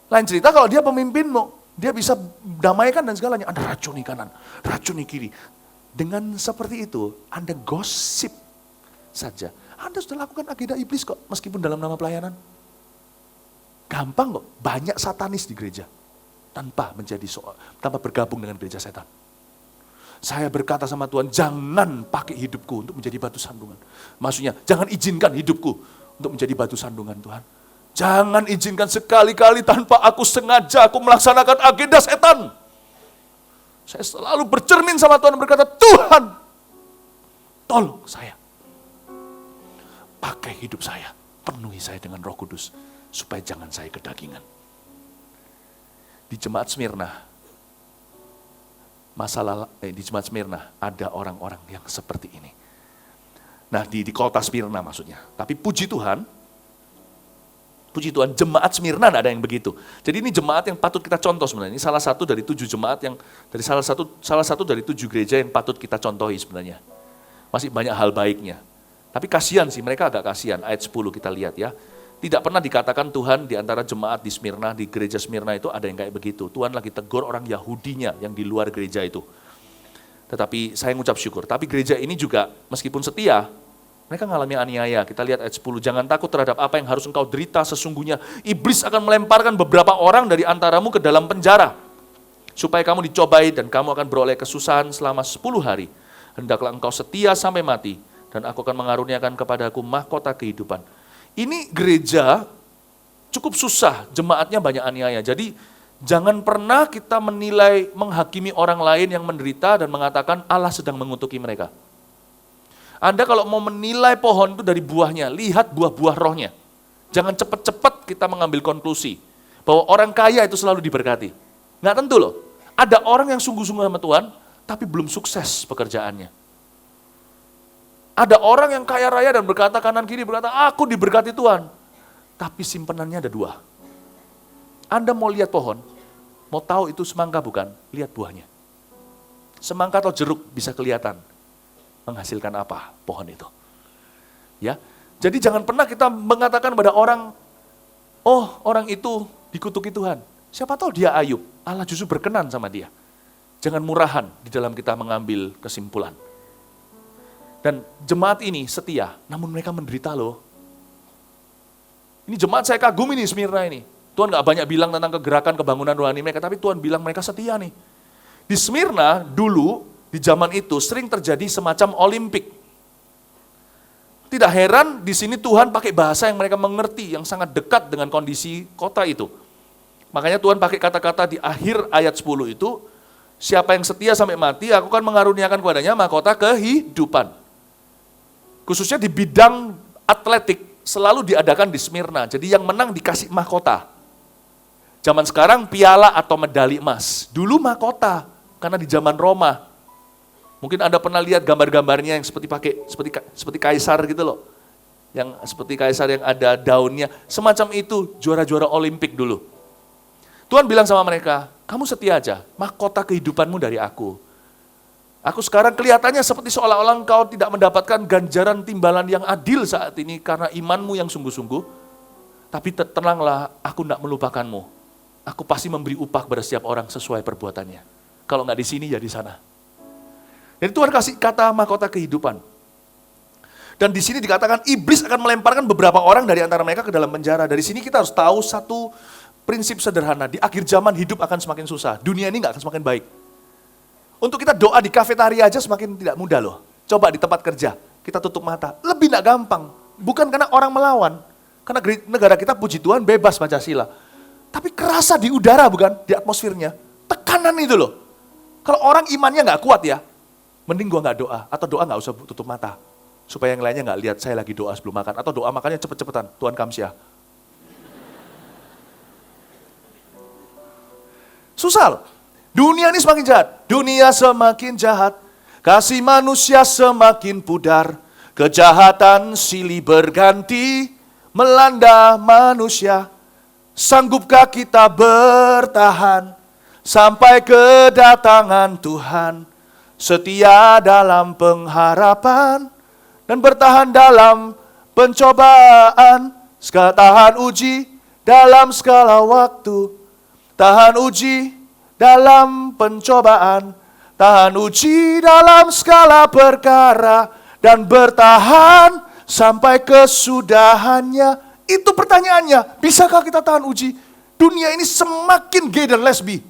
Lain cerita kalau dia pemimpinmu, dia bisa damaikan dan segalanya. Anda racuni kanan, racuni kiri. Dengan seperti itu, Anda gosip saja. Anda sudah lakukan agenda iblis kok, meskipun dalam nama pelayanan. Gampang kok, banyak satanis di gereja. Tanpa bergabung dengan gereja setan. Saya berkata sama Tuhan, jangan pakai hidupku untuk menjadi batu sandungan. Maksudnya, jangan izinkan hidupku untuk menjadi batu sandungan Tuhan. Jangan izinkan sekali-kali tanpa aku sengaja aku melaksanakan agenda setan. Saya selalu bercermin sama Tuhan dan berkata, Tuhan, tolong saya. Pakai hidup saya, penuhi saya dengan Roh Kudus, supaya jangan saya kedagingan. Di jemaat Smyrna, di jemaat Smyrna ada orang-orang yang seperti ini. Nah di kota Smyrna maksudnya. Tapi puji Tuhan, jemaat Smyrna tidak ada yang begitu. Jadi ini jemaat yang patut kita contoh sebenarnya. Ini salah satu dari 7 jemaat yang dari salah satu dari 7 gereja yang patut kita contohi sebenarnya. Masih banyak hal baiknya. Tapi kasihan sih, mereka agak kasihan. Ayat 10 kita lihat ya. Tidak pernah dikatakan Tuhan di antara jemaat di Smyrna, di gereja Smyrna itu ada yang kayak begitu. Tuhan lagi tegur orang Yahudinya yang di luar gereja itu. Tetapi saya mengucap syukur. Tapi gereja ini juga meskipun setia, mereka mengalami aniaya. Kita lihat ayat 10. Jangan takut terhadap apa yang harus engkau derita sesungguhnya. Iblis akan melemparkan beberapa orang dari antaramu ke dalam penjara. Supaya kamu dicobai dan kamu akan beroleh kesusahan selama 10 hari. Hendaklah engkau setia sampai mati. Dan aku akan mengaruniakan kepadaku mahkota kehidupan. Ini gereja cukup susah, jemaatnya banyak aniaya. Jadi jangan pernah kita menilai, menghakimi orang lain yang menderita dan mengatakan Allah sedang mengutuki mereka. Anda kalau mau menilai pohon itu dari buahnya, lihat buah-buah rohnya. Jangan cepat-cepat kita mengambil konklusi bahwa orang kaya itu selalu diberkati. Nggak tentu loh. Ada orang yang sungguh-sungguh sama Tuhan, tapi belum sukses pekerjaannya. Ada orang yang kaya raya dan berkata kanan kiri, berkata aku diberkati Tuhan. Tapi simpenannya ada 2. Anda mau lihat pohon, mau tahu itu semangka bukan, lihat buahnya. Semangka atau jeruk bisa kelihatan menghasilkan apa pohon itu. Ya, jadi jangan pernah kita mengatakan pada orang, oh orang itu dikutuki Tuhan. Siapa tahu dia Ayub, Allah justru berkenan sama dia. Jangan murahan di dalam kita mengambil kesimpulan. Dan jemaat ini setia, namun mereka menderita loh. Ini jemaat saya kagum ini Smyrna ini. Tuhan gak banyak bilang tentang kegerakan kebangunan rohani mereka, tapi Tuhan bilang mereka setia nih. Di Smyrna dulu, di zaman itu sering terjadi semacam Olimpik. Tidak heran di sini Tuhan pakai bahasa yang mereka mengerti, yang sangat dekat dengan kondisi kota itu. Makanya Tuhan pakai kata-kata di akhir ayat 10 itu, siapa yang setia sampai mati, aku akan mengaruniakan kepadanya mahkota kehidupan. Khususnya di bidang atletik, selalu diadakan di Smyrna. Jadi yang menang dikasih mahkota. Zaman sekarang piala atau medali emas. Dulu mahkota, karena di zaman Roma. Mungkin Anda pernah lihat gambar-gambarnya yang seperti kaisar gitu loh. Yang seperti kaisar yang ada daunnya. Semacam itu juara-juara Olimpik dulu. Tuhan bilang sama mereka, kamu setia aja, mahkota kehidupanmu dari aku. Aku sekarang kelihatannya seperti seolah-olah engkau tidak mendapatkan ganjaran timbalan yang adil saat ini karena imanmu yang sungguh-sungguh. Tapi tenanglah, aku tidak melupakanmu. Aku pasti memberi upah kepada setiap orang sesuai perbuatannya. Kalau nggak di sini ya di sana. Jadi Tuhan kasih kata mahkota kehidupan. Dan di sini dikatakan iblis akan melemparkan beberapa orang dari antara mereka ke dalam penjara. Dari sini kita harus tahu satu prinsip sederhana. Di akhir zaman hidup akan semakin susah. Dunia ini nggak akan semakin baik. Untuk kita doa di kafetaria aja semakin tidak mudah loh. Coba di tempat kerja, kita tutup mata. Lebih nggak gampang. Bukan karena orang melawan. Karena negara kita puji Tuhan bebas Pancasila. Tapi kerasa di udara bukan? Di atmosfernya. Tekanan itu loh. Kalau orang imannya nggak kuat ya, mending gua nggak doa, atau doa nggak usah tutup mata. Supaya yang lainnya nggak lihat saya lagi doa sebelum makan. Atau doa makannya cepet-cepetan, Tuhan Kamsia. Susah loh. Dunia ini semakin jahat. Dunia semakin jahat. Kasih manusia semakin pudar. Kejahatan silih berganti melanda manusia. Sanggupkah kita bertahan sampai kedatangan Tuhan? Setia dalam pengharapan dan bertahan dalam pencobaan. Tahan uji dalam segala waktu. Tahan uji dalam pencobaan. Tahan uji dalam segala perkara. Dan bertahan sampai kesudahannya. Itu pertanyaannya. Bisakah kita tahan uji? Dunia ini semakin gay dan lesbi.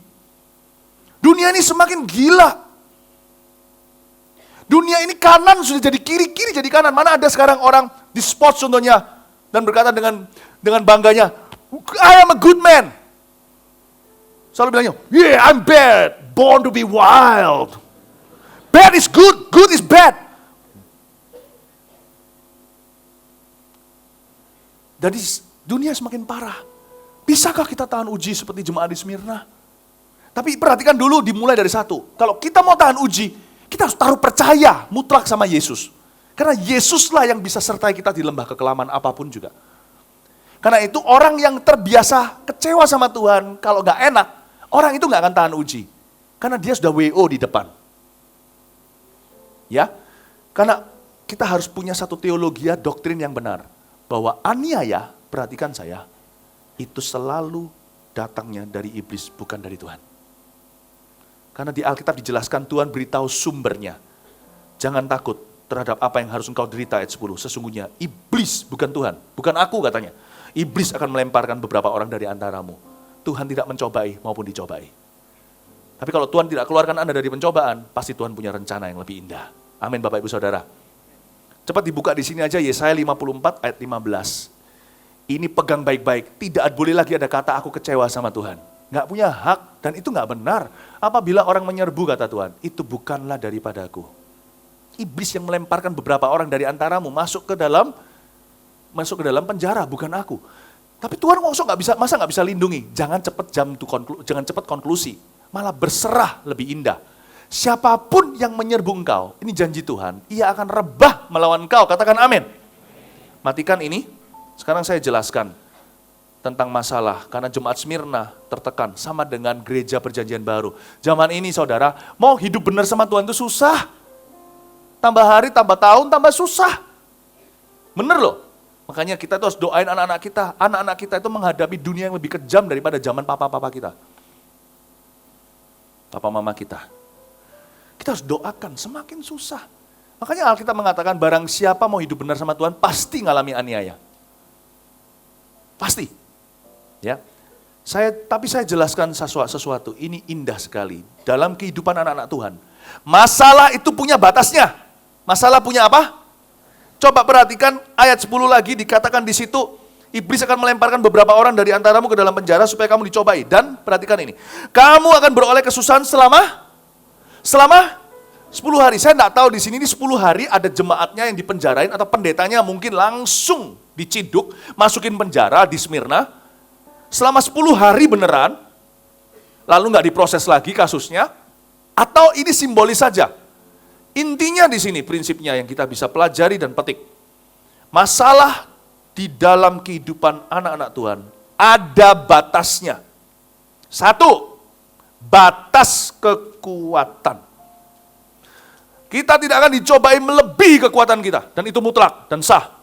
Dunia ini semakin gila. Dunia ini kanan sudah jadi kiri, kiri jadi kanan. Mana ada sekarang orang di sports contohnya dan berkata dengan bangganya, I am a good man. Selalu bilangnya, yeah I'm bad, born to be wild. Bad is good, good is bad. Jadi dunia semakin parah. Bisakah kita tahan uji seperti jemaat di Smyrna? Tapi perhatikan dulu dimulai dari satu. Kalau kita mau tahan uji, kita harus taruh percaya mutlak sama Yesus. Karena Yesuslah yang bisa sertai kita di lembah kekelaman apapun juga. Karena itu orang yang terbiasa kecewa sama Tuhan, kalau gak enak, orang itu gak akan tahan uji. Karena dia sudah WO di depan. Ya, karena kita harus punya satu teologi, doktrin yang benar. Bahwa aniaya, perhatikan saya, itu selalu datangnya dari iblis, bukan dari Tuhan. Karena di Alkitab dijelaskan Tuhan beritahu sumbernya. Jangan takut terhadap apa yang harus engkau derita ayat 10. Sesungguhnya iblis bukan Tuhan. Bukan aku katanya. Iblis akan melemparkan beberapa orang dari antaramu. Tuhan tidak mencobai maupun dicobai. Tapi kalau Tuhan tidak keluarkan Anda dari pencobaan, pasti Tuhan punya rencana yang lebih indah. Amin Bapak Ibu Saudara. Cepat dibuka di sini aja Yesaya 54 ayat 15. Ini pegang baik-baik. Tidak boleh lagi ada kata aku kecewa sama Tuhan. Nggak punya hak, dan itu nggak benar. Apabila orang menyerbu, kata Tuhan, itu bukanlah daripadaku. Iblis yang melemparkan beberapa orang dari antaramu masuk ke dalam penjara, bukan aku. Tapi Tuhan masa nggak bisa lindungi? Jangan cepat konklusi, malah berserah lebih indah. Siapapun yang menyerbu engkau, ini janji Tuhan, ia akan rebah melawan engkau. Katakan amin. Matikan ini, sekarang saya jelaskan tentang masalah, karena jemaat Smyrna tertekan, sama dengan gereja perjanjian baru. Zaman ini saudara, mau hidup benar sama Tuhan itu susah. Tambah hari, tambah tahun, tambah susah. Bener loh. Makanya kita tuh harus doain anak-anak kita. Anak-anak kita itu menghadapi dunia yang lebih kejam daripada zaman papa-papa kita. Papa mama kita. Kita harus doakan, semakin susah. Makanya Alkitab mengatakan barang siapa mau hidup benar sama Tuhan, pasti ngalami aniaya. Pasti. Ya, tapi saya jelaskan sesuatu, ini indah sekali. Dalam kehidupan anak-anak Tuhan, masalah itu punya batasnya. Masalah punya apa? Coba perhatikan ayat 10 lagi, dikatakan di situ, iblis akan melemparkan beberapa orang dari antaramu ke dalam penjara supaya kamu dicobai. Dan perhatikan ini, kamu akan beroleh kesusahan selama 10 hari. Saya enggak tahu di sini ini 10 hari ada jemaatnya yang dipenjarain atau pendetanya mungkin langsung diciduk, masukin penjara di Smyrna. Selama 10 hari beneran, lalu enggak diproses lagi kasusnya, atau ini simbolis saja. Intinya di sini prinsipnya yang kita bisa pelajari dan petik. Masalah di dalam kehidupan anak-anak Tuhan ada batasnya. 1, batas kekuatan. Kita tidak akan dicobai melebihi kekuatan kita, dan itu mutlak dan sah.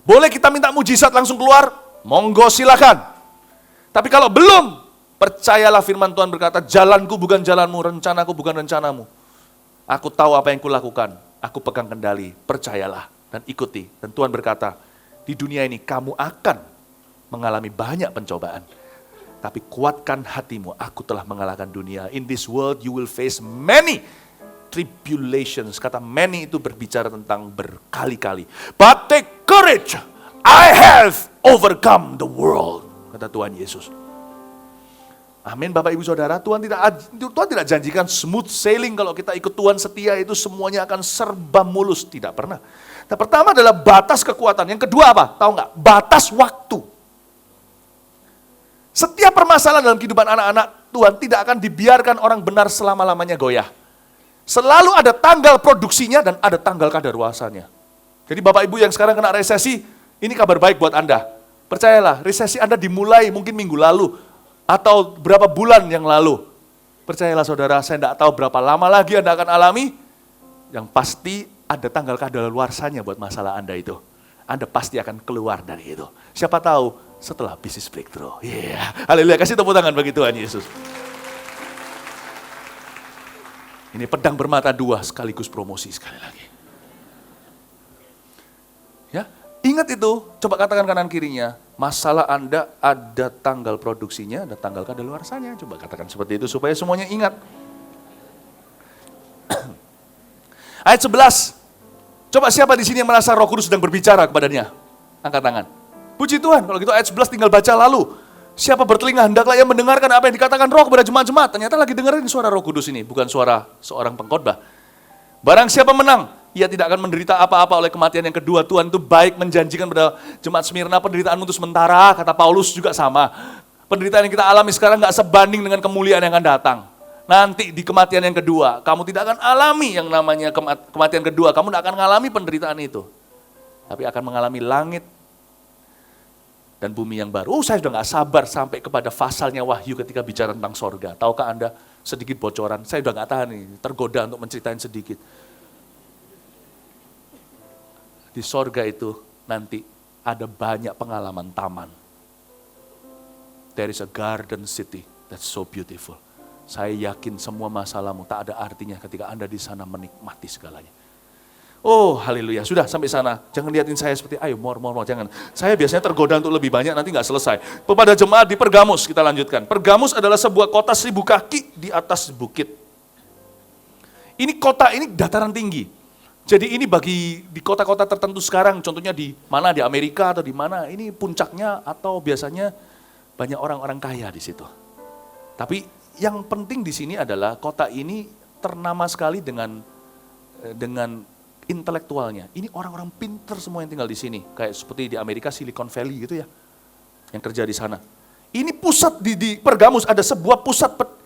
Boleh kita minta mujizat langsung keluar? Monggo silakan. Tapi kalau belum, percayalah firman Tuhan berkata, jalanku bukan jalanmu, rencanaku bukan rencanamu. Aku tahu apa yang kulakukan, aku pegang kendali, percayalah dan ikuti. Dan Tuhan berkata, di dunia ini kamu akan mengalami banyak pencobaan. Tapi kuatkan hatimu, aku telah mengalahkan dunia. In this world you will face many tribulations. Kata many itu berbicara tentang berkali-kali. But take courage, I have overcome the world. Kata Tuhan Yesus. Amin Bapak Ibu Saudara, Tuhan tidak janjikan smooth sailing kalau kita ikut Tuhan setia itu semuanya akan serba mulus, tidak pernah. Nah, pertama adalah batas kekuatan, yang kedua apa? Tahu nggak? Batas waktu. Setiap permasalahan dalam kehidupan anak-anak Tuhan tidak akan dibiarkan orang benar selama-lamanya goyah. Selalu ada tanggal produksinya dan ada tanggal kadaluarsanya. Jadi Bapak Ibu yang sekarang kena resesi, ini kabar baik buat Anda. Percayalah, resesi Anda dimulai mungkin minggu lalu, atau berapa bulan yang lalu. Percayalah saudara, saya tidak tahu berapa lama lagi Anda akan alami. Yang pasti ada tanggal kadaluarsanya buat masalah Anda itu. Anda pasti akan keluar dari itu. Siapa tahu setelah bisnis breakthrough. Haleluya, kasih tepuk tangan bagi Tuhan Yesus. Ini pedang bermata dua sekaligus promosi sekali lagi. Ya, ingat itu, coba katakan kanan kirinya. Masalah Anda ada tanggal produksinya, ada tanggal kadaluarsanya. Coba katakan seperti itu supaya semuanya ingat. Ayat 11. Coba siapa di sini yang merasa Roh Kudus sedang berbicara kepadanya? Angkat tangan. Puji Tuhan, kalau gitu ayat 11 tinggal baca lalu. Siapa bertelinga hendaklah ia mendengarkan apa yang dikatakan Roh kepada jemaat-jemaat. Ternyata lagi dengerin suara Roh Kudus ini, bukan suara seorang pengkhotbah. Barang siapa menang, ia tidak akan menderita apa-apa oleh kematian yang kedua. Tuhan itu baik menjanjikan pada jemaat Smyrna, penderitaanmu itu sementara, kata Paulus juga sama. Penderitaan yang kita alami sekarang gak sebanding dengan kemuliaan yang akan datang. Nanti di kematian yang kedua, kamu tidak akan alami yang namanya kematian kedua. Kamu tidak akan mengalami penderitaan itu. Tapi akan mengalami langit dan bumi yang baru. Saya sudah gak sabar sampai kepada pasalnya Wahyu ketika bicara tentang sorga. Tahukah Anda sedikit bocoran? Saya sudah gak tahan nih, tergoda untuk menceritain sedikit. Di sorga itu nanti ada banyak pengalaman taman. There is a garden city that's so beautiful. Saya yakin semua masalahmu tak ada artinya ketika Anda di sana menikmati segalanya. Oh haleluya, sudah sampai sana. Jangan lihatin saya seperti, ayo more, jangan. Saya biasanya tergoda untuk lebih banyak, nanti gak selesai. Kepada jemaat di Pergamus, kita lanjutkan. Pergamus adalah sebuah kota 1000 kaki di atas bukit. Ini kota ini dataran tinggi. Jadi ini bagi di kota-kota tertentu sekarang, contohnya di mana, di Amerika atau di mana, ini puncaknya atau biasanya banyak orang-orang kaya di situ. Tapi yang penting di sini adalah kota ini ternama sekali dengan intelektualnya. Ini orang-orang pinter semua yang tinggal di sini, kayak seperti di Amerika Silicon Valley gitu ya, yang kerja di sana. Ini pusat di Pergamus ada sebuah pusat.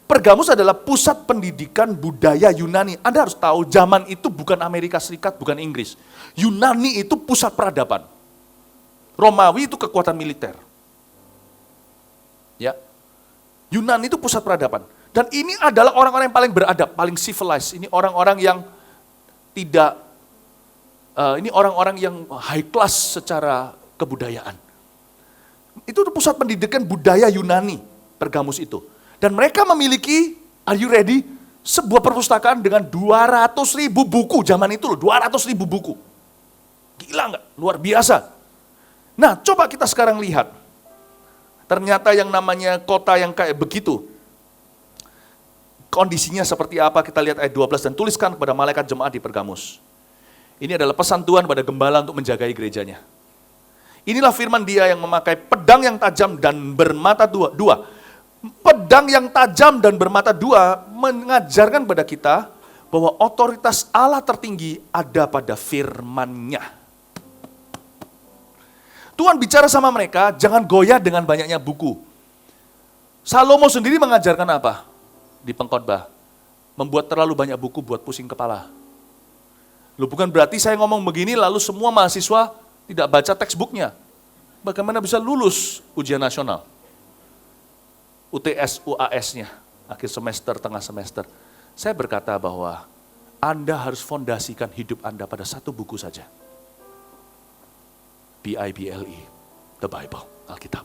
Pergamus adalah pusat pendidikan budaya Yunani. Anda harus tahu zaman itu bukan Amerika Serikat, bukan Inggris. Yunani itu pusat peradaban. Romawi itu kekuatan militer. Ya. Yunani itu pusat peradaban. Dan ini adalah orang-orang yang paling beradab, paling civilized. Ini orang-orang yang tidak, ini orang-orang yang high class secara kebudayaan. Itu pusat pendidikan budaya Yunani, Pergamus itu. Dan mereka memiliki, are you ready? Sebuah perpustakaan dengan 200.000 buku zaman itu loh, 200.000 buku. Gila nggak? Luar biasa. Nah, coba kita sekarang lihat. Ternyata yang namanya kota yang kayak begitu, kondisinya seperti apa, kita lihat ayat 12, dan tuliskan kepada malaikat jemaat di Pergamus. Ini adalah pesan Tuhan pada gembala untuk menjagai gerejanya. Inilah firman Dia yang memakai pedang yang tajam dan bermata dua. Pedang yang tajam dan bermata dua mengajarkan pada kita bahwa otoritas Allah tertinggi ada pada firman-Nya. Tuhan bicara sama mereka, jangan goyah dengan banyaknya buku. Salomo sendiri mengajarkan apa di pengkhotbah? Membuat terlalu banyak buku buat pusing kepala. Loh, bukan berarti saya ngomong begini lalu semua mahasiswa tidak baca textbooknya. Bagaimana bisa lulus ujian nasional? UTS, UAS-nya, akhir semester, tengah semester. Saya berkata bahwa Anda harus fondasikan hidup Anda pada satu buku saja. Bible, the Bible, Alkitab.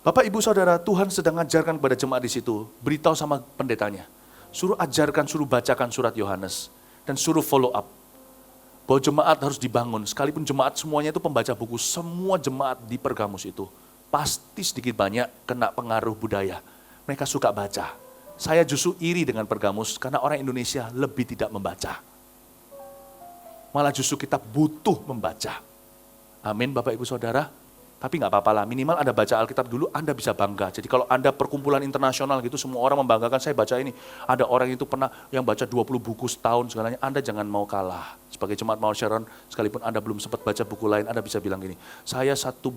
Bapak, Ibu, Saudara, Tuhan sedang ajarkan kepada jemaat di situ, beritahu sama pendetanya, suruh ajarkan, suruh bacakan surat Yohanes, dan suruh follow up. Bahwa jemaat harus dibangun, sekalipun jemaat semuanya itu pembaca buku, semua jemaat di Pergamus itu, pasti sedikit banyak kena pengaruh budaya. Mereka suka baca. Saya justru iri dengan Pergamus, karena orang Indonesia lebih tidak membaca. Malah justru kita butuh membaca. Amin, Bapak, Ibu, Saudara. Tapi nggak apa-apa lah, minimal Anda baca Alkitab dulu, Anda bisa bangga. Jadi kalau Anda perkumpulan internasional gitu, semua orang membanggakan, saya baca ini. Ada orang itu pernah yang baca 20 buku setahun segalanya, Anda jangan mau kalah. Sebagai jemaat Mount Sharon, sekalipun Anda belum sempat baca buku lain, Anda bisa bilang gini, saya satu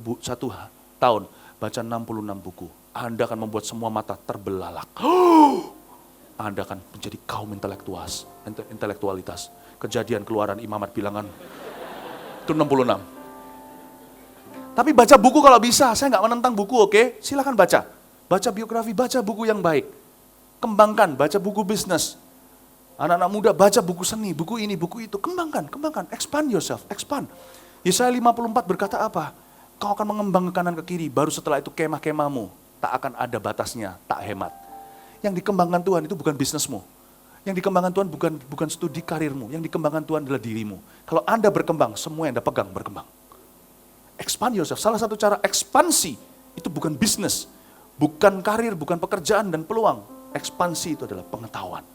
tahun baca 66 buku. Anda akan membuat semua mata terbelalak. Anda akan menjadi kaum intelektualitas. Kejadian, Keluaran, Imamat, Bilangan, itu 66. Tapi baca buku kalau bisa, saya nggak menentang buku, oke? Silakan baca. Baca biografi, baca buku yang baik. Kembangkan, baca buku bisnis. Anak-anak muda baca buku seni, buku ini, buku itu. Kembangkan. Expand yourself, expand. Yesaya 54 berkata apa? Kau akan mengembang ke kanan ke kiri, baru setelah itu kemah-kemahmu. Tak akan ada batasnya, tak hemat. Yang dikembangkan Tuhan itu bukan bisnismu. Yang dikembangkan Tuhan bukan studi karirmu. Yang dikembangkan Tuhan adalah dirimu. Kalau Anda berkembang, semua yang Anda pegang berkembang. Expand yourself. Salah satu cara ekspansi itu bukan bisnis, bukan karir, bukan pekerjaan dan peluang. Ekspansi itu adalah pengetahuan.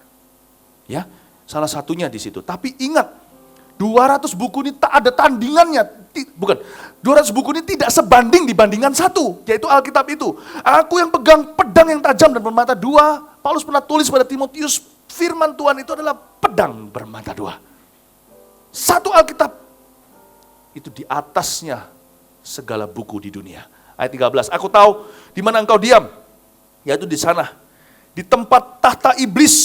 Ya, salah satunya di situ. Tapi ingat, 200 buku ini tak ada tandingannya. Bukan, 200 buku ini tidak sebanding dibandingkan satu, yaitu Alkitab itu. Aku yang pegang pedang yang tajam dan bermata dua. Paulus pernah tulis pada Timotius, firman Tuhan itu adalah pedang bermata dua. Satu Alkitab itu di atasnya segala buku di dunia. Ayat 13, aku tahu di mana engkau diam, yaitu di sana, di tempat tahta iblis,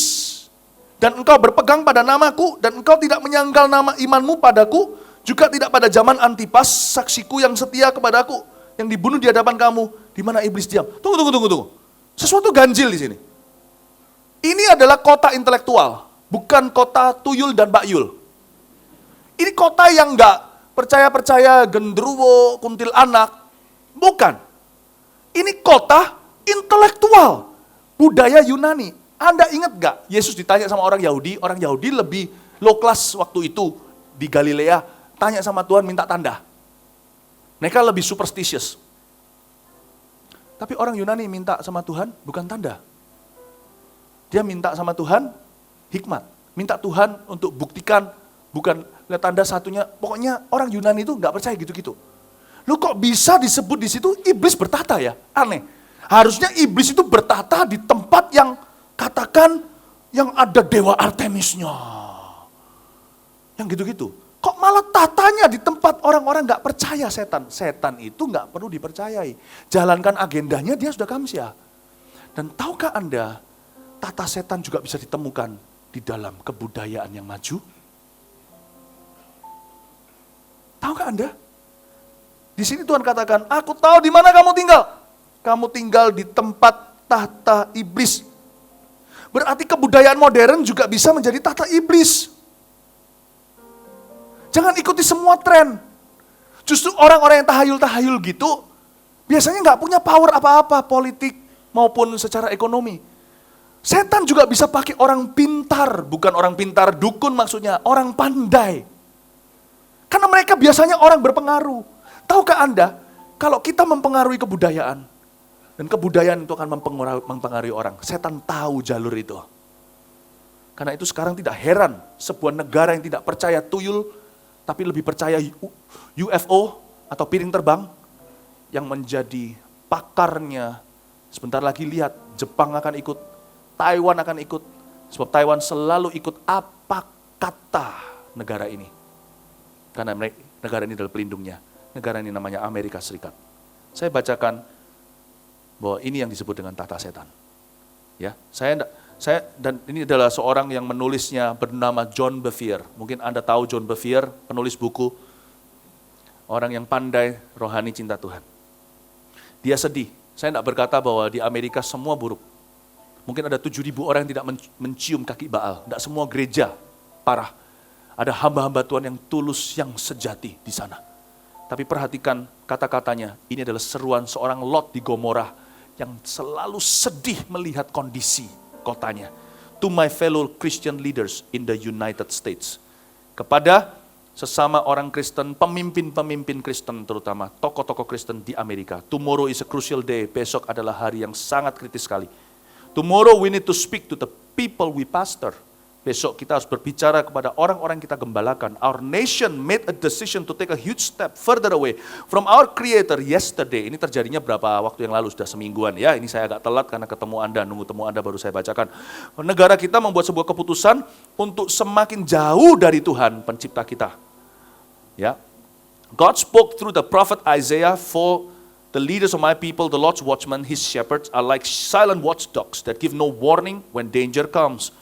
dan engkau berpegang pada namaku, dan engkau tidak menyangkal nama imanmu padaku, juga tidak pada zaman Antipas, saksiku yang setia kepadaku, yang dibunuh di hadapan kamu, di mana iblis diam. Tunggu. Sesuatu ganjil di sini. Ini adalah kota intelektual, bukan kota tuyul dan bakyul. Ini kota yang enggak percaya-percaya, genderuwo, kuntil anak. Bukan. Ini kota intelektual. Budaya Yunani. Anda ingat gak? Yesus ditanya sama orang Yahudi lebih low class waktu itu di Galilea. Tanya sama Tuhan minta tanda. Mereka lebih superstitious. Tapi orang Yunani minta sama Tuhan bukan tanda. Dia minta sama Tuhan hikmat. Minta Tuhan untuk buktikan, bukan lihat tanda satunya, pokoknya orang Yunani itu nggak percaya gitu-gitu. Lu kok bisa disebut di situ iblis bertata ya? Aneh. Harusnya iblis itu bertata di tempat yang katakan yang ada dewa Artemisnya. Yang gitu-gitu. Kok malah tatanya di tempat orang-orang nggak percaya setan? Setan itu nggak perlu dipercayai. Jalankan agendanya, dia sudah kamsia. Dan tahukah Anda, tata setan juga bisa ditemukan di dalam kebudayaan yang maju? Tahukah Anda? Di sini Tuhan katakan, aku tahu di mana kamu tinggal. Kamu tinggal di tempat tahta iblis. Berarti kebudayaan modern juga bisa menjadi tahta iblis. Jangan ikuti semua tren. Justru orang-orang yang tahayul-tahayul gitu, biasanya nggak punya power apa-apa, politik maupun secara ekonomi. Setan juga bisa pakai orang pintar, bukan orang pintar dukun maksudnya, orang pandai. Karena mereka biasanya orang berpengaruh. Tahukah Anda, kalau kita mempengaruhi kebudayaan, dan kebudayaan itu akan mempengaruhi orang, setan tahu jalur itu. Karena itu sekarang tidak heran sebuah negara yang tidak percaya tuyul, tapi lebih percaya UFO atau piring terbang, yang menjadi pakarnya. Sebentar lagi lihat, Jepang akan ikut, Taiwan akan ikut, sebab Taiwan selalu ikut apa kata negara ini. Karena negara ini adalah pelindungnya, negara ini namanya Amerika Serikat. Saya bacakan bahwa ini yang disebut dengan tata setan. Ya, dan ini adalah seorang yang menulisnya bernama John Bevere. Mungkin Anda tahu John Bevere, penulis buku, orang yang pandai rohani cinta Tuhan. Dia sedih. Saya tidak berkata bahwa di Amerika semua buruk. Mungkin ada 7.000 orang yang tidak mencium kaki Baal. Tidak semua gereja parah. Ada hamba-hamba Tuhan yang tulus, yang sejati di sana. Tapi perhatikan kata-katanya. Ini adalah seruan seorang Lot di Gomorrah yang selalu sedih melihat kondisi kotanya. To my fellow Christian leaders in the United States. Kepada sesama orang Kristen, pemimpin-pemimpin Kristen terutama, tokoh-tokoh Kristen di Amerika. Tomorrow is a crucial day, besok adalah hari yang sangat kritis sekali. Tomorrow we need to speak to the people we pastor. Besok kita harus berbicara kepada orang-orang kita gembalakan. Our nation made a decision to take a huge step further away from our Creator yesterday. Ini terjadinya berapa waktu yang lalu, sudah semingguan ya. Ini saya agak telat karena ketemu Anda, nunggu temu Anda baru saya bacakan. Negara kita membuat sebuah keputusan untuk semakin jauh dari Tuhan pencipta kita. Ya, God spoke through the prophet Isaiah, for the leaders of my people, the Lord's watchmen, his shepherds, are like silent watchdogs that give no warning when danger comes.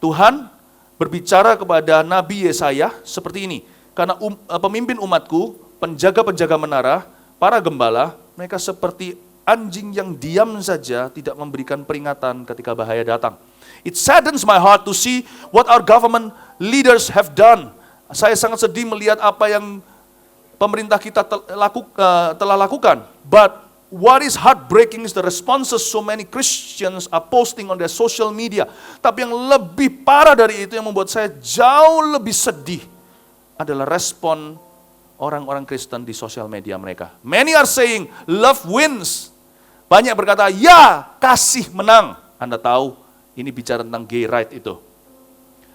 Tuhan berbicara kepada Nabi Yesaya seperti ini, karena pemimpin umatku, penjaga-penjaga menara, para gembala, mereka seperti anjing yang diam saja, tidak memberikan peringatan ketika bahaya datang. It saddens my heart to see what our government leaders have done. Saya sangat sedih melihat apa yang pemerintah kita telah lakukan. But what is heartbreaking is the responses so many Christians are posting on their social media. Tapi yang lebih parah dari itu, yang membuat saya jauh lebih sedih, adalah respon orang-orang Kristen di sosial media mereka. Many are saying, love wins. Banyak berkata, ya, kasih menang. Anda tahu, ini bicara tentang gay right itu.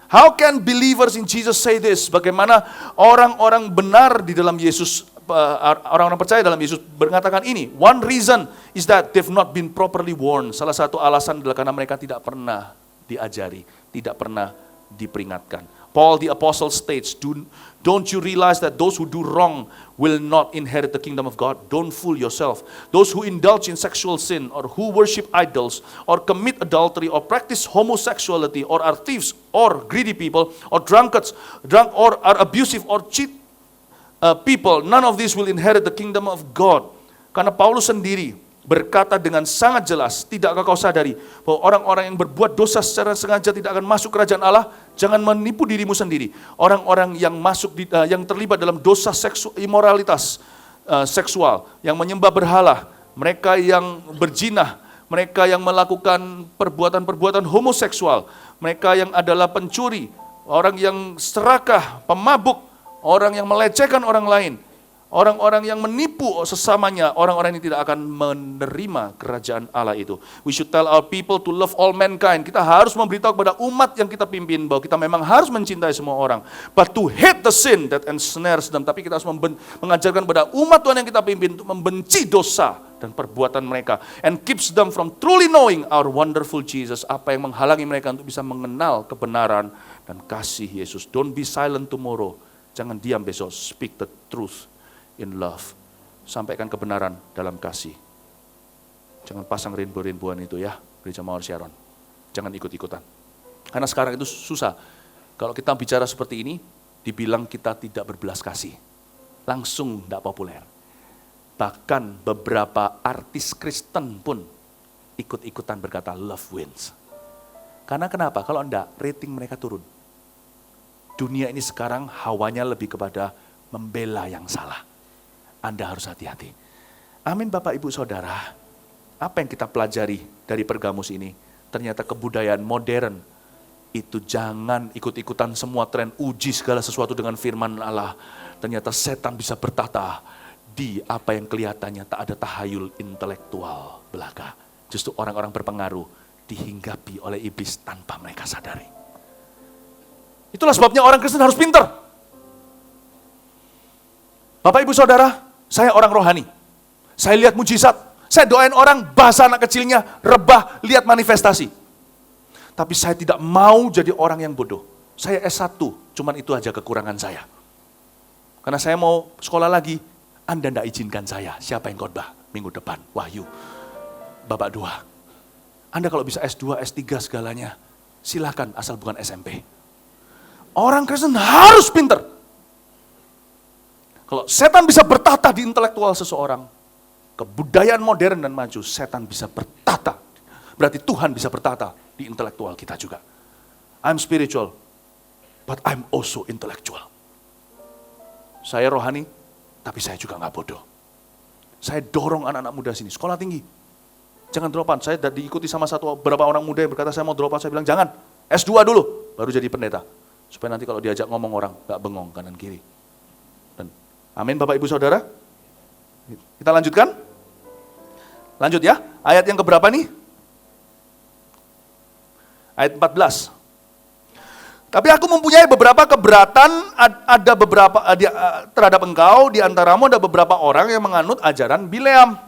How can believers in Jesus say this? Bagaimana orang-orang benar di dalam Yesus, orang-orang percaya dalam Yesus mengatakan ini? One reason is that they've not been properly warned. Salah satu alasan adalah karena mereka tidak pernah diajari, tidak pernah diperingatkan. Paul the Apostle states, don't you realize that those who do wrong will not inherit the kingdom of God? Don't fool yourself. Those who indulge in sexual sin, or who worship idols, or commit adultery, or practice homosexuality, or are thieves, or greedy people, or drunkards, or are abusive, or cheat people, none of these will inherit the kingdom of God. Karena Paulus sendiri berkata dengan sangat jelas, tidakkah kau sadari bahwa orang-orang yang berbuat dosa secara sengaja tidak akan masuk kerajaan Allah? Jangan menipu dirimu sendiri. Orang-orang yang yang terlibat dalam dosa imoralitas seksual, yang menyembah berhala, mereka yang berzina, mereka yang melakukan perbuatan-perbuatan homoseksual, mereka yang adalah pencuri, orang yang serakah, pemabuk, orang yang melecehkan orang lain, orang-orang yang menipu sesamanya, orang-orang yang tidak akan menerima kerajaan Allah itu. We should tell our people to love all mankind. Kita harus memberitahu kepada umat yang kita pimpin bahwa kita memang harus mencintai semua orang. But to hate the sin that ensnares them. Tapi kita harus mengajarkan kepada umat Tuhan yang kita pimpin untuk membenci dosa dan perbuatan mereka. And keeps them from truly knowing our wonderful Jesus. Apa yang menghalangi mereka untuk bisa mengenal kebenaran dan kasih Yesus. Don't be silent tomorrow. Jangan diam besok. Speak the truth in love. Sampaikan kebenaran dalam kasih. Jangan pasang rainbow-rainbowan itu ya, Gereja Mawar Sharon. Jangan ikut-ikutan. Karena sekarang itu susah. Kalau kita bicara seperti ini, dibilang kita tidak berbelas kasih. Langsung tidak populer. Bahkan beberapa artis Kristen pun ikut-ikutan berkata love wins. Karena kenapa? Kalau enggak, rating mereka turun. Dunia ini sekarang hawanya lebih kepada membela yang salah. Anda harus hati-hati. Amin Bapak Ibu Saudara. Apa yang kita pelajari dari Pergamus ini? Ternyata kebudayaan modern itu jangan ikut-ikutan semua tren, uji segala sesuatu dengan firman Allah. Ternyata setan bisa bertata di apa yang kelihatannya tak ada tahayul intelektual belaka. Justru orang-orang berpengaruh dihinggapi oleh iblis tanpa mereka sadari. Itulah sebabnya orang Kristen harus pinter. Bapak Ibu Saudara, saya orang rohani. Saya lihat mujizat. Saya doain orang, bahasa anak kecilnya, rebah, lihat manifestasi. Tapi saya tidak mau jadi orang yang bodoh. Saya S1, cuman itu aja kekurangan saya. Karena saya mau sekolah lagi, Anda tidak izinkan saya. Siapa yang khotbah minggu depan? Wahyu, babak 2. Anda kalau bisa S2, S3 segalanya, silakan asal bukan SMP. Orang Kristen harus pinter. Kalau setan bisa bertata di intelektual seseorang, kebudayaan modern dan maju, setan bisa bertata. Berarti Tuhan bisa bertata di intelektual kita juga. I'm spiritual, but I'm also intellectual. Saya rohani, tapi saya juga nggak bodoh. Saya dorong anak-anak muda sini, sekolah tinggi. Jangan dropan, saya diikuti sama beberapa orang muda yang berkata saya mau dropan, saya bilang jangan, S2 dulu, baru jadi pendeta. Supaya nanti kalau diajak ngomong orang, nggak bengong kanan kiri. Dan amin Bapak Ibu Saudara. Kita lanjutkan. Lanjut ya, ayat yang keberapa nih? Ayat 14. Tapi aku mempunyai beberapa keberatan, ada beberapa terhadap engkau, di antaramu ada beberapa orang yang menganut ajaran Bileam,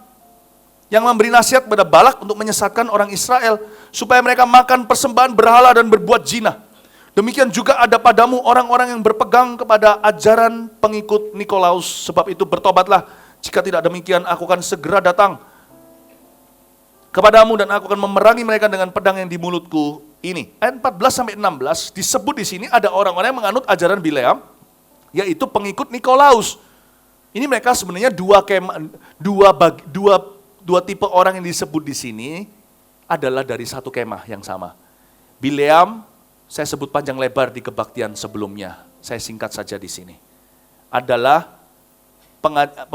yang memberi nasihat kepada Balak untuk menyesatkan orang Israel, supaya mereka makan persembahan berhala dan berbuat zina. Demikian juga ada padamu orang-orang yang berpegang kepada ajaran pengikut Nikolaus, sebab itu bertobatlah, jika tidak demikian aku akan segera datang kepadamu dan aku akan memerangi mereka dengan pedang yang di mulutku ini. Ayat 14-16 disebut di sini ada orang-orang yang menganut ajaran Bileam, yaitu pengikut Nikolaus. Ini mereka sebenarnya dua tipe orang yang disebut di sini adalah dari satu kemah yang sama. Bileam, saya sebut panjang lebar di kebaktian sebelumnya. Saya singkat saja di sini.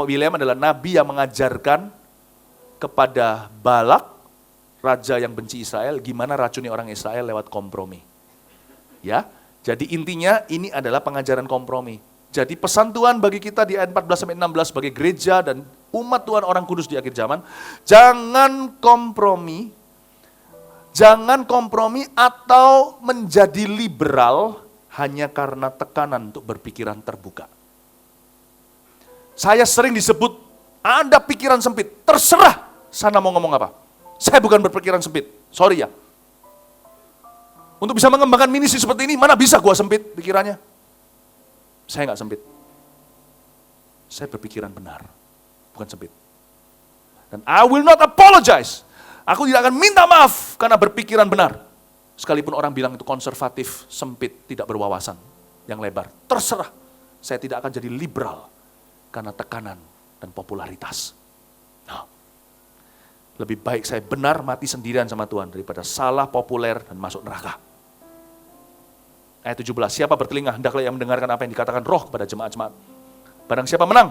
Bileam adalah nabi yang mengajarkan kepada Balak, raja yang benci Israel, gimana racuni orang Israel lewat kompromi. Ya, jadi intinya ini adalah pengajaran kompromi. Jadi pesan Tuhan bagi kita di ayat 14-16 sebagai gereja dan umat Tuhan orang kudus di akhir zaman, jangan kompromi atau menjadi liberal hanya karena tekanan untuk berpikiran terbuka. Saya sering disebut, Anda pikiran sempit, terserah sana mau ngomong apa. Saya bukan berpikiran sempit, sorry ya. Untuk bisa mengembangkan ministry seperti ini, mana bisa gua sempit pikirannya? Saya nggak sempit. Saya berpikiran benar, bukan sempit. Dan I will not apologize. Aku tidak akan minta maaf karena berpikiran benar. Sekalipun orang bilang itu konservatif, sempit, tidak berwawasan yang lebar. Terserah, saya tidak akan jadi liberal karena tekanan dan popularitas. Nah, lebih baik saya benar mati sendirian sama Tuhan daripada salah, populer, dan masuk neraka. Ayat 17, siapa bertelinga, hendaklah ia mendengarkan apa yang dikatakan roh kepada jemaat-jemaat. Barang siapa menang,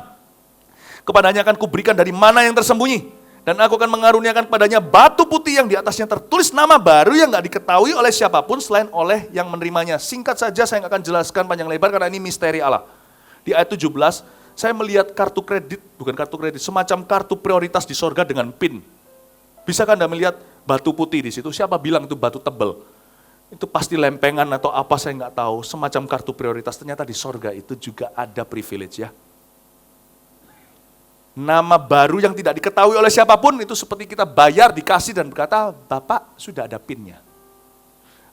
kepadanya akan kuberikan dari mana yang tersembunyi, dan aku akan mengaruniakan kepadanya batu putih yang di atasnya tertulis nama baru yang gak diketahui oleh siapapun selain oleh yang menerimanya. Singkat saja, saya gak akan jelaskan panjang lebar karena ini misteri Allah. Di ayat 17, saya melihat kartu kredit, bukan kartu kredit, semacam kartu prioritas di sorga dengan PIN. Bisakah Anda melihat batu putih di situ? Siapa bilang itu batu tebal? Itu pasti lempengan atau apa saya nggak tahu. Semacam kartu prioritas. Ternyata di sorga itu juga ada privilege ya. Nama baru yang tidak diketahui oleh siapapun itu seperti kita bayar, dikasih dan berkata, Bapak sudah ada PIN-nya.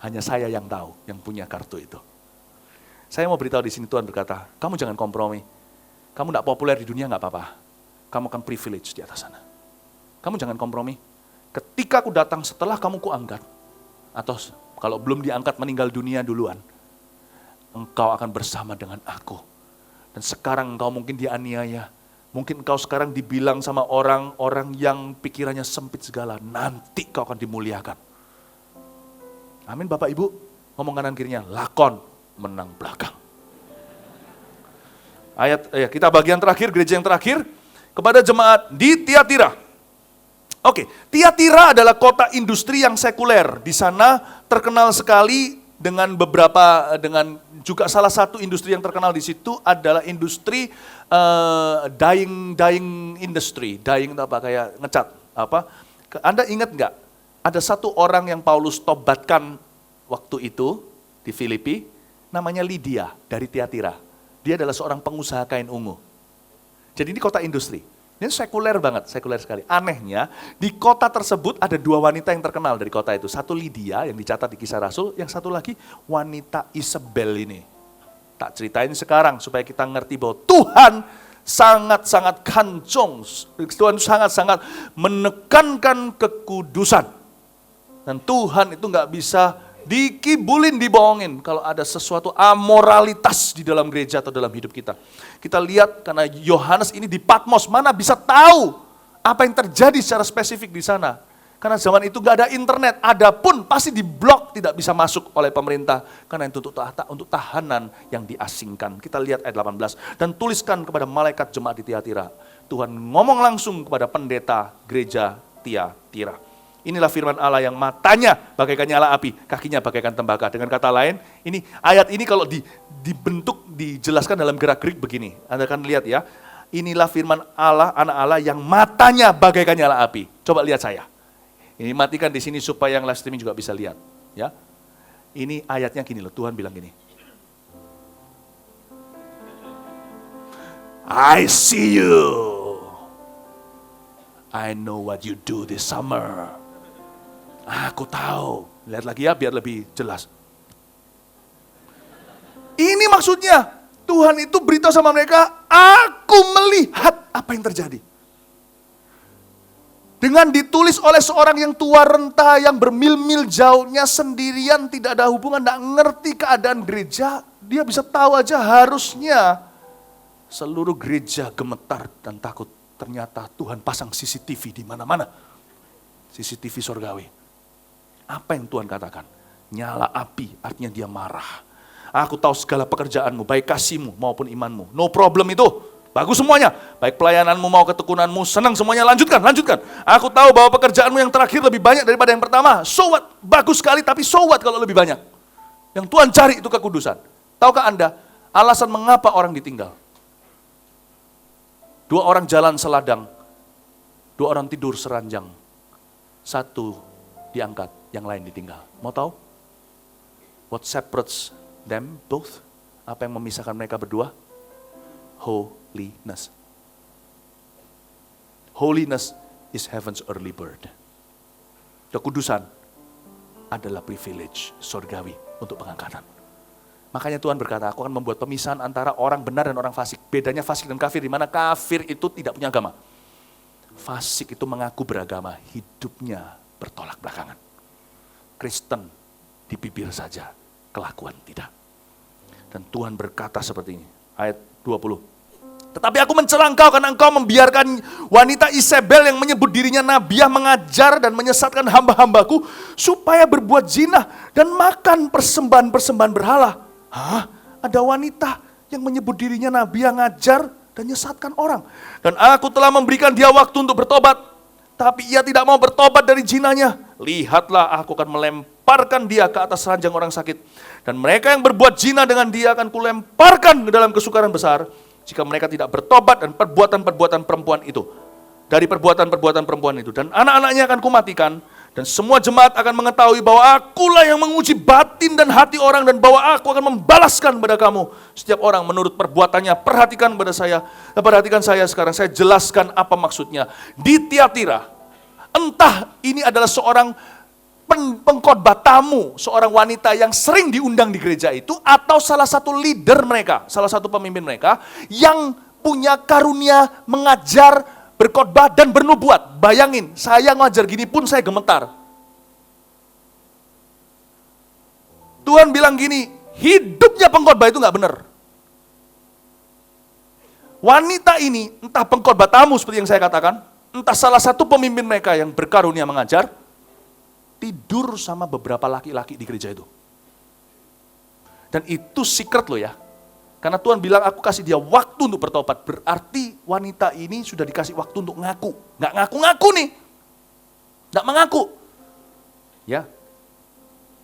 Hanya saya yang tahu, yang punya kartu itu. Saya mau beritahu di sini Tuhan berkata, kamu jangan kompromi. Kamu nggak populer di dunia nggak apa-apa. Kamu akan privilege di atas sana. Kamu jangan kompromi. Ketika aku datang setelah kamu kuangkat, atau kalau belum diangkat meninggal dunia duluan, engkau akan bersama dengan aku. Dan sekarang engkau mungkin dianiaya, mungkin engkau sekarang dibilang sama orang-orang yang pikirannya sempit segala, nanti kau akan dimuliakan. Amin Bapak Ibu, ngomong kanan kirinya, lakon menang belakang. Kita bagian terakhir, gereja yang terakhir, kepada jemaat di Tiatira. Oke, Tiatira adalah kota industri yang sekuler. Di sana terkenal sekali dengan juga salah satu industri yang terkenal di situ adalah industri dyeing industry. Dyeing itu apa? Kayak ngecat apa? Anda ingat nggak? Ada satu orang yang Paulus tobatkan waktu itu di Filipi. namanya Lydia dari Tiatira. Dia adalah seorang pengusaha kain ungu. Jadi ini kota industri. Ini sekuler banget, sekuler sekali. Anehnya, di kota tersebut ada dua wanita yang terkenal dari kota itu. Satu Lydia yang dicatat di Kisah Rasul, yang satu lagi wanita Isabel ini. Tak ceritain sekarang supaya kita ngerti bahwa Tuhan sangat-sangat kancong. Tuhan sangat-sangat menekankan kekudusan. Dan Tuhan itu nggak bisa dikibulin, dibohongin kalau ada sesuatu amoralitas di dalam gereja atau dalam hidup kita. Kita lihat karena Yohanes ini di Patmos, mana bisa tahu apa yang terjadi secara spesifik di sana. Karena zaman itu gak ada internet, ada pun pasti diblok, tidak bisa masuk oleh pemerintah. Karena itu untuk tahanan yang diasingkan. Kita lihat ayat 18, dan tuliskan kepada malaikat jemaat di Tiatira. Tuhan ngomong langsung kepada pendeta gereja Tiatira. Inilah firman Allah yang matanya bagaikan nyala api, kakinya bagaikan tembakau. Dengan kata lain, ini ayat ini kalau dibentuk, dijelaskan dalam gerak-gerik begini. Anda akan lihat ya, inilah firman Allah, anak Allah yang matanya bagaikan nyala api. Coba lihat saya. Ini matikan di sini supaya yang live streaming juga bisa lihat. Ya, ini ayatnya gini loh, Tuhan bilang gini. I see you. I know what you do this summer. Aku tahu. Lihat lagi ya biar lebih jelas. Ini maksudnya, Tuhan itu beritahu sama mereka, aku melihat apa yang terjadi. Dengan ditulis oleh seorang yang tua renta, yang bermil-mil jauhnya sendirian, tidak ada hubungan, tidak ngerti keadaan gereja, dia bisa tahu aja harusnya seluruh gereja gemetar dan takut. Ternyata Tuhan pasang CCTV di mana-mana. CCTV surgawi. Apa yang Tuhan katakan? Nyala api, artinya dia marah. Aku tahu segala pekerjaanmu, baik kasihmu maupun imanmu. No problem itu, bagus semuanya. Baik pelayananmu mau ketekunanmu, senang semuanya, lanjutkan. Aku tahu bahwa pekerjaanmu yang terakhir lebih banyak daripada yang pertama. So what? Bagus sekali, tapi so what kalau lebih banyak? Yang Tuhan cari itu kekudusan. Tahukah Anda, alasan mengapa orang ditinggal? 2 orang jalan seladang, 2 orang tidur seranjang. 1 diangkat, yang lain ditinggal. Mau tahu? What separates them both? Apa yang memisahkan mereka berdua? Holiness. Holiness is heaven's early bird. Kekudusan adalah privilege surgawi untuk pengangkatan. Makanya Tuhan berkata, aku akan membuat pemisahan antara orang benar dan orang fasik. Bedanya fasik dan kafir, di mana kafir itu tidak punya agama. Fasik itu mengaku beragama, hidupnya bertolak belakangan. Kristen di bibir saja, kelakuan tidak. Dan Tuhan berkata seperti ini, ayat 20. Tetapi aku mencela engkau karena engkau membiarkan wanita Isabel yang menyebut dirinya nabiah mengajar dan menyesatkan hamba-hambaku supaya berbuat zina dan makan persembahan-persembahan berhala. Hah? Ada wanita yang menyebut dirinya nabiah ngajar dan menyesatkan orang. Dan aku telah memberikan dia waktu untuk bertobat, tapi ia tidak mau bertobat dari zinanya. Lihatlah, aku akan melemparkan dia ke atas ranjang orang sakit. Dan mereka yang berbuat zina dengan dia akan kulemparkan ke dalam kesukaran besar, jika mereka tidak bertobat dan perbuatan-perbuatan perempuan itu. Dari perbuatan-perbuatan perempuan itu. Dan anak-anaknya akan kumatikan. Dan semua jemaat akan mengetahui bahwa akulah yang menguji batin dan hati orang. Dan bahwa aku akan membalaskan kepada kamu setiap orang menurut perbuatannya. Perhatikan pada saya. Perhatikan saya sekarang. Saya jelaskan apa maksudnya. Di Tiatira, entah ini adalah seorang pengkhotbah tamu, seorang wanita yang sering diundang di gereja itu, atau salah satu leader mereka, salah satu pemimpin mereka, yang punya karunia mengajar, berkhotbah, dan bernubuat. Bayangin, saya ngajar gini pun saya gemetar. Tuhan bilang gini, hidupnya pengkhotbah itu gak benar. Wanita ini, entah pengkhotbah tamu seperti yang saya katakan, entah salah satu pemimpin mereka yang berkarunia mengajar, tidur sama beberapa laki-laki di gereja itu. Dan itu secret loh ya. Karena Tuhan bilang aku kasih dia waktu untuk bertobat. Berarti wanita ini sudah dikasih waktu untuk ngaku. Nggak ngaku-ngaku nih. Nggak mengaku. Ya.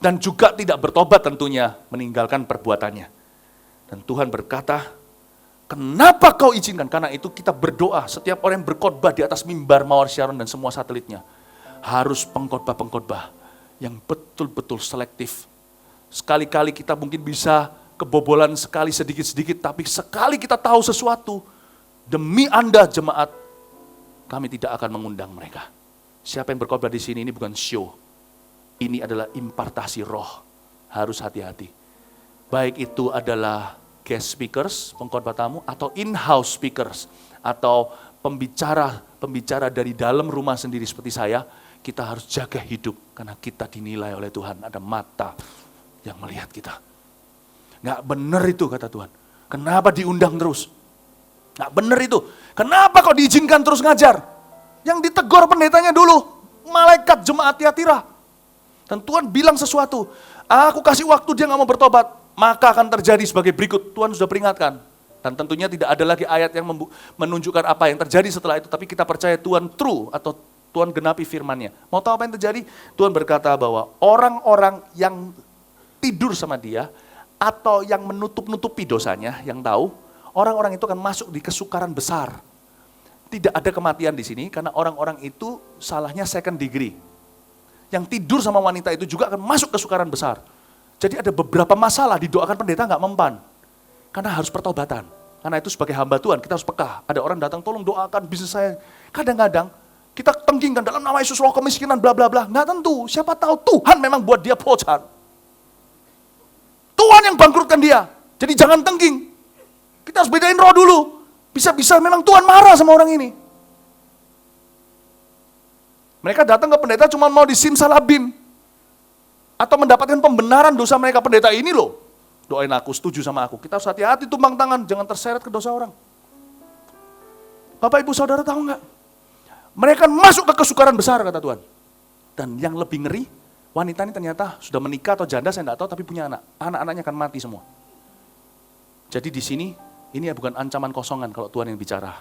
Dan juga tidak bertobat tentunya. Meninggalkan perbuatannya. Dan Tuhan berkata, kenapa kau izinkan? Karena itu kita berdoa. Setiap orang yang berkhotbah di atas mimbar Mawar Syaron dan semua satelitnya. Harus pengkhotbah-pengkhotbah yang betul-betul selektif. Sekali-kali kita mungkin bisa kebobolan sekali sedikit-sedikit, tapi sekali kita tahu sesuatu, demi Anda jemaat, kami tidak akan mengundang mereka. Siapa yang berkhotbah di sini, ini bukan show. Ini adalah impartasi roh. Harus hati-hati. Baik itu adalah guest speakers, pengkhotbah tamu, atau in-house speakers, atau pembicara dari dalam rumah sendiri seperti saya, kita harus jaga hidup, karena kita dinilai oleh Tuhan, ada mata yang melihat kita. Nggak benar itu kata Tuhan. Kenapa diundang terus? Nggak benar itu. Kenapa kok diizinkan terus ngajar? Yang ditegur pendetanya dulu, malaikat jemaat Tiatira. Dan Tuhan bilang sesuatu, aku kasih waktu dia nggak mau bertobat, maka akan terjadi sebagai berikut. Tuhan sudah peringatkan. Dan tentunya tidak ada lagi ayat yang menunjukkan apa yang terjadi setelah itu, tapi kita percaya Tuhan true atau Tuhan genapi firman-Nya. Mau tahu apa yang terjadi? Tuhan berkata bahwa orang-orang yang tidur sama dia, atau yang menutup-nutupi dosanya, yang tahu, orang-orang itu akan masuk di kesukaran besar. Tidak ada kematian di sini, karena orang-orang itu salahnya second degree. Yang tidur sama wanita itu juga akan masuk kesukaran besar. Jadi ada beberapa masalah didoakan pendeta nggak mempan. Karena harus pertobatan. Karena itu sebagai hamba Tuhan, kita harus peka. Ada orang datang, tolong doakan bisnis saya. Kadang-kadang kita tenggingkan dalam nama Yesus roh kemiskinan, bla bla bla. Nggak tentu, siapa tahu Tuhan memang buat dia pocan. Tuhan yang bangkrutkan dia. Jadi jangan tengging. Kita harus bedain roh dulu. Bisa-bisa memang Tuhan marah sama orang ini. Mereka datang ke pendeta cuma mau disimsalabim. Atau mendapatkan pembenaran dosa mereka. Pendeta ini loh, doain aku, setuju sama aku. Kita harus hati-hati tumpang tangan, jangan terseret ke dosa orang. Bapak ibu saudara tahu nggak? Mereka masuk ke kesukaran besar kata Tuhan. Dan yang lebih ngeri, wanita ini ternyata sudah menikah atau janda, saya tidak tahu, tapi punya anak. Anak-anaknya akan mati semua. Jadi di sini, ini bukan ancaman kosongan kalau Tuhan yang bicara.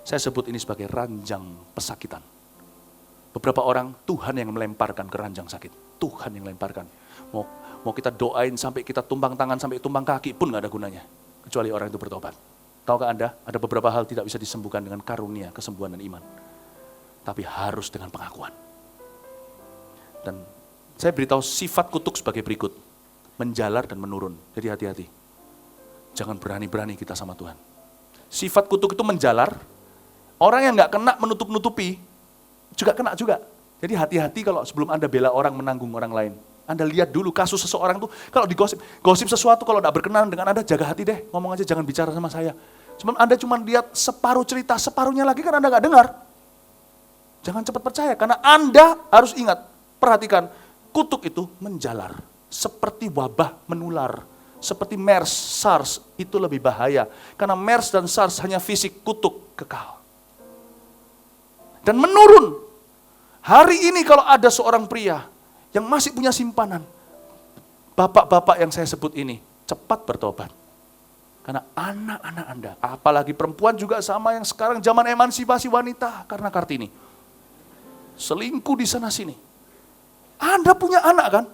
Saya sebut ini sebagai ranjang pesakitan. Beberapa orang, Tuhan yang melemparkan ke ranjang sakit. Tuhan yang melemparkan. Mau kita doain sampai kita tumpang tangan, sampai tumpang kaki pun nggak ada gunanya. Kecuali orang itu bertobat. Tahukah Anda, ada beberapa hal tidak bisa disembuhkan dengan karunia, kesembuhan dan iman. Tapi harus dengan pengakuan. Dan saya beritahu sifat kutuk sebagai berikut. Menjalar dan menurun. Jadi hati-hati. Jangan berani-berani kita sama Tuhan. Sifat kutuk itu menjalar. Orang yang nggak kena menutup-nutupi, juga kena juga. Jadi hati-hati kalau sebelum Anda bela orang menanggung orang lain. Anda lihat dulu kasus seseorang tuh, kalau gosip sesuatu, kalau tidak berkenan dengan Anda, jaga hati deh. Ngomong aja, jangan bicara sama saya. Cuman Anda cuma lihat separuh cerita, separuhnya lagi kan Anda nggak dengar. Jangan cepat percaya, karena Anda harus ingat, perhatikan, kutuk itu menjalar. Seperti wabah menular. Seperti MERS, SARS, itu lebih bahaya. Karena MERS dan SARS hanya fisik, kutuk kekal. Dan menurun. Hari ini kalau ada seorang pria yang masih punya simpanan, bapak-bapak yang saya sebut ini, cepat bertobat. Karena anak-anak Anda, apalagi perempuan juga sama yang sekarang zaman emansipasi wanita karena Kartini. Selingkuh di sana-sini. Anda punya anak kan?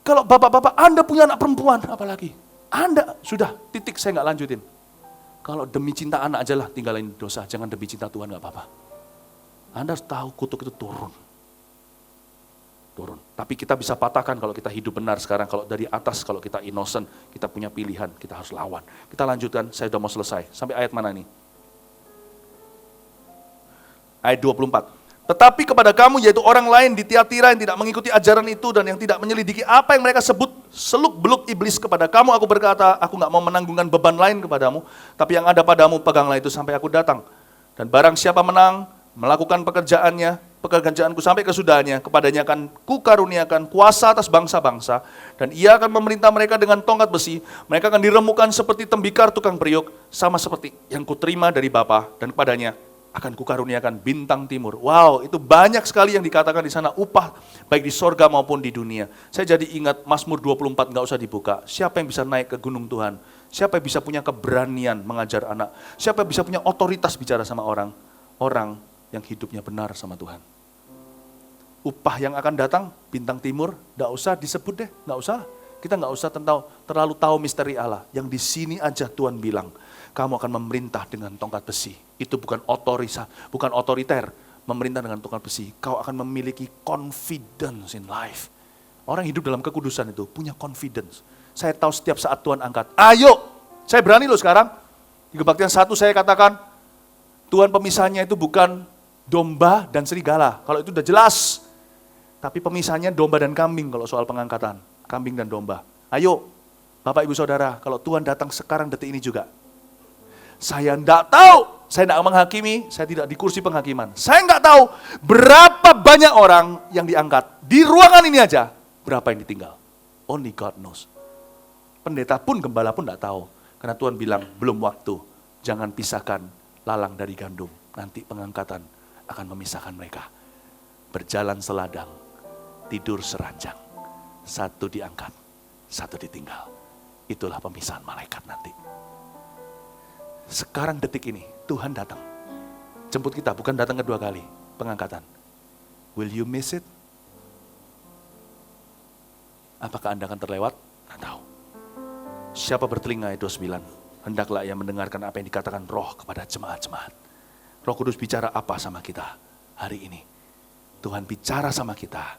Kalau bapak-bapak Anda punya anak perempuan, apalagi. Anda, sudah, titik, saya nggak lanjutin. Kalau demi cinta anak aja lah tinggalin dosa, jangan demi cinta Tuhan nggak apa-apa. Anda harus tahu kutuk itu turun. Turun. Tapi kita bisa patahkan kalau kita hidup benar sekarang, kalau dari atas, kalau kita innocent, kita punya pilihan, kita harus lawan. Kita lanjutkan, saya sudah mau selesai. Sampai ayat mana nih? Ayat 24. Tetapi kepada kamu, yaitu orang lain di Tiatira yang tidak mengikuti ajaran itu dan yang tidak menyelidiki apa yang mereka sebut seluk-beluk iblis kepada kamu, aku berkata, aku nggak mau menanggungkan beban lain kepadamu, tapi yang ada padamu, peganglah itu sampai aku datang. Dan barang siapa menang, melakukan pekerjaanku sampai kesudahannya, kepadanya akan kukaruniakan kuasa atas bangsa-bangsa, dan ia akan memerintah mereka dengan tongkat besi, mereka akan diremukkan seperti tembikar tukang periuk, sama seperti yang kuterima dari Bapa, dan kepadanya akan kukaruniakan bintang timur. Wow, itu banyak sekali yang dikatakan di sana, upah baik di sorga maupun di dunia. Saya jadi ingat Mazmur 24, nggak usah dibuka. Siapa yang bisa naik ke gunung Tuhan? Siapa yang bisa punya keberanian mengajar anak? Siapa yang bisa punya otoritas bicara sama orang? Orang yang hidupnya benar sama Tuhan. Upah yang akan datang, bintang timur, nggak usah disebut deh, nggak usah. Kita nggak usah terlalu tahu misteri Allah. Yang di sini aja Tuhan bilang, kamu akan memerintah dengan tongkat besi. Itu bukan otoriter, memerintah dengan tongkat besi. Kau akan memiliki confidence in life. Orang hidup dalam kekudusan itu punya confidence. Saya tahu setiap saat Tuhan angkat. Ayo, saya berani loh sekarang. Di kebaktian 1 saya katakan, Tuhan pemisahnya itu bukan domba dan serigala. Kalau itu udah jelas. Tapi pemisahnya domba dan kambing kalau soal pengangkatan. Kambing dan domba. Ayo, Bapak Ibu Saudara, kalau Tuhan datang sekarang detik ini juga. Saya enggak tahu, saya enggak menghakimi, saya tidak di kursi penghakiman. Saya enggak tahu berapa banyak orang yang diangkat. Di ruangan ini aja, berapa yang ditinggal. Only God knows. Pendeta pun, gembala pun enggak tahu. Karena Tuhan bilang, belum waktu. Jangan pisahkan lalang dari gandum. Nanti pengangkatan akan memisahkan mereka. Berjalan seladang, tidur seranjang. Satu diangkat, satu ditinggal. Itulah pemisahan malaikat nanti. Sekarang detik ini, Tuhan datang. Jemput kita, bukan datang kedua kali. Pengangkatan. Will you miss it? Apakah Anda akan terlewat? Nggak tahu. Siapa bertelinga, ayat 29. Hendaklah ia mendengarkan apa yang dikatakan roh kepada jemaat-jemaat. Roh Kudus bicara apa sama kita hari ini? Tuhan bicara sama kita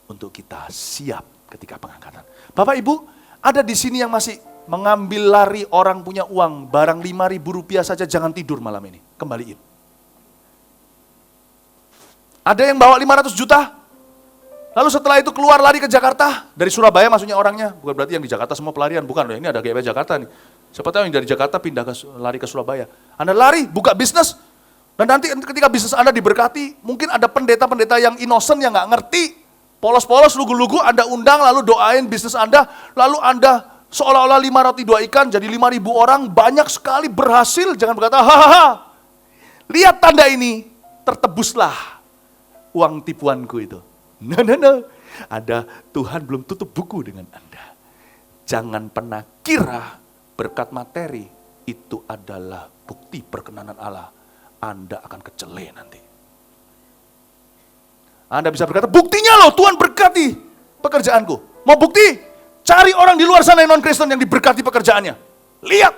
untuk kita siap ketika pengangkatan. Bapak Ibu, ada di sini yang masih mengambil lari orang punya uang, barang 5.000 rupiah saja, jangan tidur malam ini, kembaliin. Ada yang bawa 500 juta, lalu setelah itu keluar lari ke Jakarta, dari Surabaya maksudnya orangnya, bukan berarti yang di Jakarta semua pelarian, bukan loh, ini ada GP Jakarta nih. Siapa tahu yang dari Jakarta pindah lari ke Surabaya. Anda lari, buka bisnis, dan nanti ketika bisnis Anda diberkati, mungkin ada pendeta-pendeta yang innocent, yang nggak ngerti, polos-polos, lugu-lugu, Anda undang, lalu doain bisnis Anda, lalu Anda seolah-olah 5 roti 2 ikan, jadi 5.000 orang, banyak sekali berhasil. Jangan berkata, hahaha. Lihat tanda ini, tertebuslah uang tipuanku itu. No. Ada Tuhan belum tutup buku dengan Anda. Jangan pernah kira berkat materi itu adalah bukti perkenanan Allah. Anda akan kecele nanti. Anda bisa berkata, buktinya loh Tuhan berkati pekerjaanku. Mau bukti? Cari orang di luar sana yang non-Kristen yang diberkati pekerjaannya. Lihat,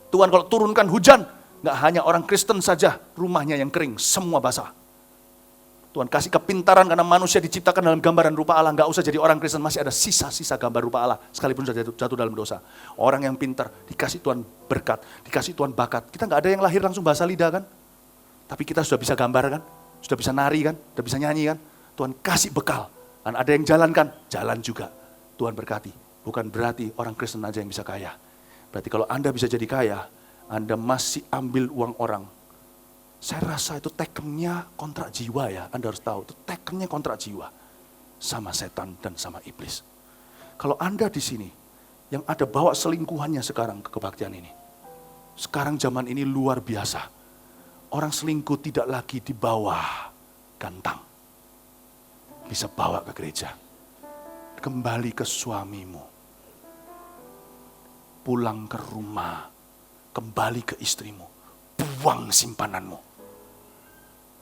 Tuhan kalau turunkan hujan, nggak hanya orang Kristen saja rumahnya yang kering, semua basah. Tuhan kasih kepintaran karena manusia diciptakan dalam gambar dan rupa Allah, nggak usah jadi orang Kristen, masih ada sisa-sisa gambar rupa Allah, sekalipun sudah jatuh dalam dosa. Orang yang pintar, dikasih Tuhan berkat, dikasih Tuhan bakat. Kita nggak ada yang lahir langsung bahasa lidah kan? Tapi kita sudah bisa gambar kan? Sudah bisa nari kan? Sudah bisa nyanyi kan? Tuhan kasih bekal. Dan ada yang jalankan, jalan juga. Tuhan berkati. Bukan berarti orang Kristen aja yang bisa kaya. Berarti kalau Anda bisa jadi kaya, Anda masih ambil uang orang. Saya rasa itu tekennya kontrak jiwa ya. Anda harus tahu, itu tekennya kontrak jiwa. Sama setan dan sama iblis. Kalau Anda di sini, yang ada bawa selingkuhannya sekarang ke kebaktian ini. Sekarang zaman ini luar biasa. Orang selingkuh tidak lagi di bawah gantang. Bisa bawa ke gereja. Kembali ke suamimu. Pulang ke rumah, kembali ke istrimu, buang simpananmu.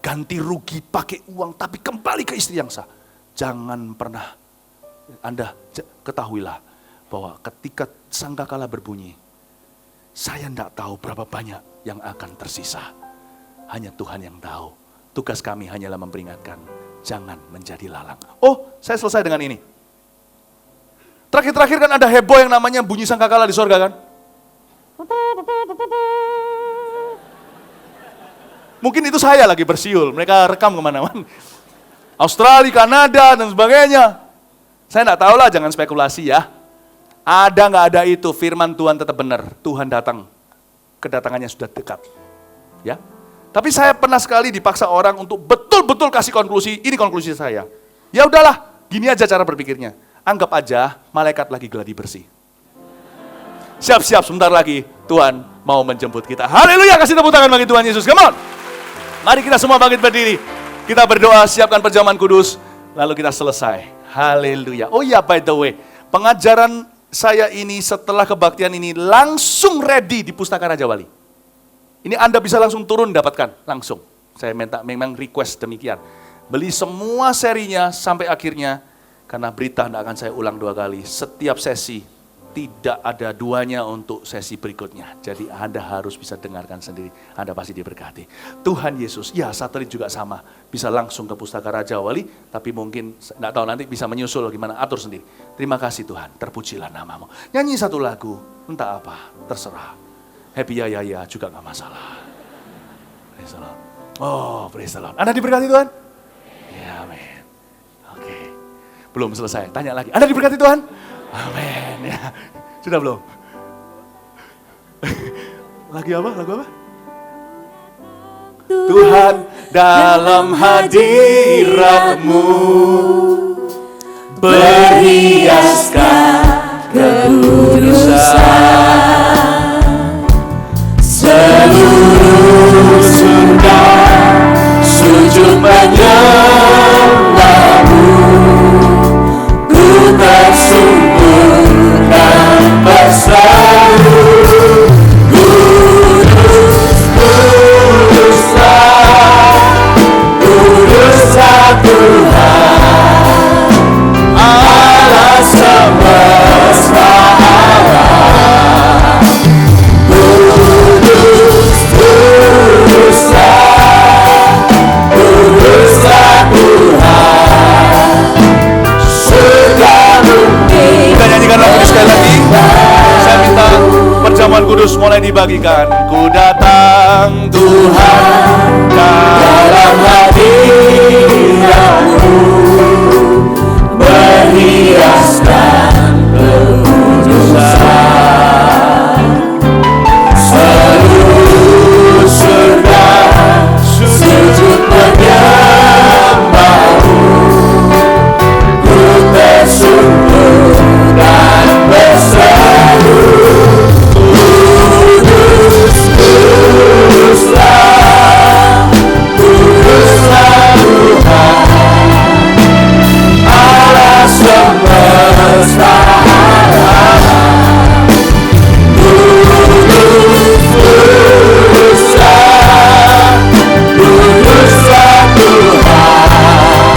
Ganti rugi pakai uang, tapi kembali ke istri yang sah. Jangan pernah, Anda ketahuilah bahwa ketika sangkakala berbunyi, saya tidak tahu berapa banyak yang akan tersisa. Hanya Tuhan yang tahu. Tugas kami hanyalah memperingatkan, jangan menjadi lalang. Oh, saya selesai dengan ini. Terakhir-terakhir kan ada heboh yang namanya bunyi sangkakala di sorga kan? Mungkin itu saya lagi bersiul, mereka rekam kemana-mana. Australia, Kanada, dan sebagainya. Saya enggak tahu lah, jangan spekulasi ya. Ada nggak ada itu, firman Tuhan tetap benar. Tuhan datang, kedatangannya sudah dekat. Ya. Tapi saya pernah sekali dipaksa orang untuk betul-betul kasih konklusi, ini konklusi saya. Ya udahlah, gini aja cara berpikirnya. Anggap aja malaikat lagi gladi bersih. Siap-siap sebentar lagi Tuhan mau menjemput kita. Haleluya, kasih tepuk tangan bagi Tuhan Yesus. Come on. Mari kita semua bangkit berdiri. Kita berdoa, siapkan perjamuan kudus. Lalu kita selesai. Haleluya. Oh iya, by the way, pengajaran saya ini setelah kebaktian ini langsung ready di Pustaka Raja Wali. Ini Anda bisa langsung turun dapatkan, langsung. Saya minta memang request demikian. Beli semua serinya sampai akhirnya. Karena berita tidak akan saya ulang 2 kali. Setiap sesi tidak ada duanya untuk sesi berikutnya. Jadi Anda harus bisa dengarkan sendiri. Anda pasti diberkati. Tuhan Yesus, ya satelit juga sama. Bisa langsung ke Pustaka Raja Wali, tapi mungkin nggak tahu nanti bisa menyusul gimana, atur sendiri. Terima kasih Tuhan, terpujilah namamu. Nyanyi satu lagu, entah apa, terserah. Happy ya juga nggak masalah. Praise the Lord. Oh, praise the Lord. Anda diberkati Tuhan? Ya, amin. Oke. Belum selesai, tanya lagi. Anda diberkati Tuhan? Amin. Ya. Sudah belum? Lagu apa? Tuhan dalam hadirat-Mu berhiaskan kekudusan, seluruh surga sujud menyembah-Mu, ku tersungkur dan berseru, kuduslah Tuhan, Allah semesta alam. Kuduslah Tuhan, surga bumi. Kita nyanyikan lagu ini sekali lagi. Saya minta perjamuan kudus mulai dibagikan. Ku datang Tuhan dalam hadirat-Mu, berhiaskan kekudusan, seluruh surga sujud menyembah-Mu, ku tersungkur dan berseru, kuduslah Tuhan, Allah semesta alam. Kuduslah Tuhan,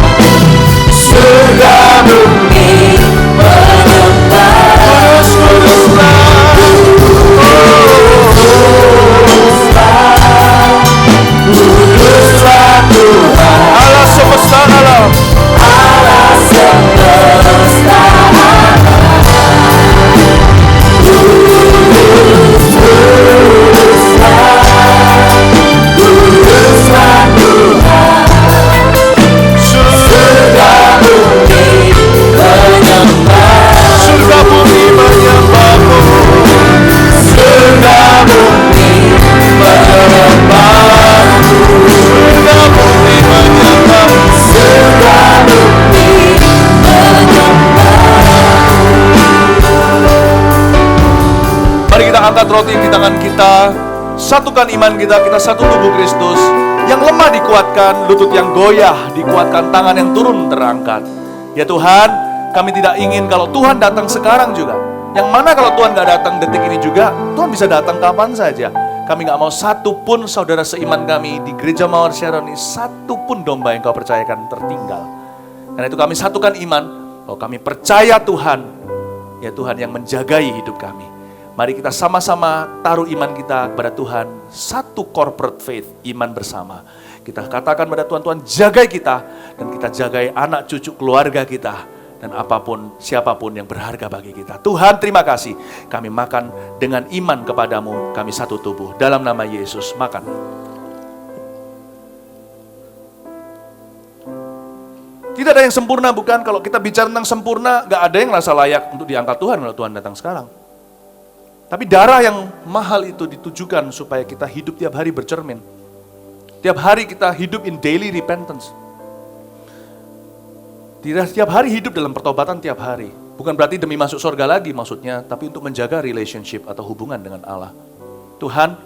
surga bumi menyembah. Kuduslah Tuhan, Allah semesta alam. Allah semesta alam. Kuduslah Tuhan, surga bumi menyembah. Surga bumi menyembah-Mu, surga bumi menyembah-Mu, surga bumi menyembah, surga bumi menyembah. Mari kita angkat roti di tangan kita, satukan iman kita, kita satu tubuh Kristus. Yang lemah dikuatkan, lutut yang goyah dikuatkan, tangan yang turun terangkat. Ya Tuhan, kami tidak ingin kalau Tuhan datang sekarang juga. Yang mana kalau Tuhan gak datang detik ini juga, Tuhan bisa datang kapan saja. Kami gak mau satu pun saudara seiman kami di Gereja Mawar Sharon ini, satu pun domba yang Kau percayakan tertinggal. Karena itu kami satukan iman, bahwa kami percaya Tuhan, ya Tuhan yang menjagai hidup kami. Mari kita sama-sama taruh iman kita kepada Tuhan, satu corporate faith, iman bersama. Kita katakan pada Tuhan, Tuhan jagai kita, dan kita jagai anak cucu keluarga kita, dan apapun, siapapun yang berharga bagi kita. Tuhan terima kasih, kami makan dengan iman kepadamu, kami satu tubuh. Dalam nama Yesus, makan. Tidak ada yang sempurna, bukan? Kalau kita bicara tentang sempurna, gak ada yang rasa layak untuk diangkat Tuhan kalau Tuhan datang sekarang. Tapi darah yang mahal itu ditujukan supaya kita hidup tiap hari bercermin. Tiap hari kita hidup in daily repentance. Tidak tiap hari hidup dalam pertobatan tiap hari. Bukan berarti demi masuk surga lagi maksudnya, tapi untuk menjaga relationship atau hubungan dengan Allah. Tuhan,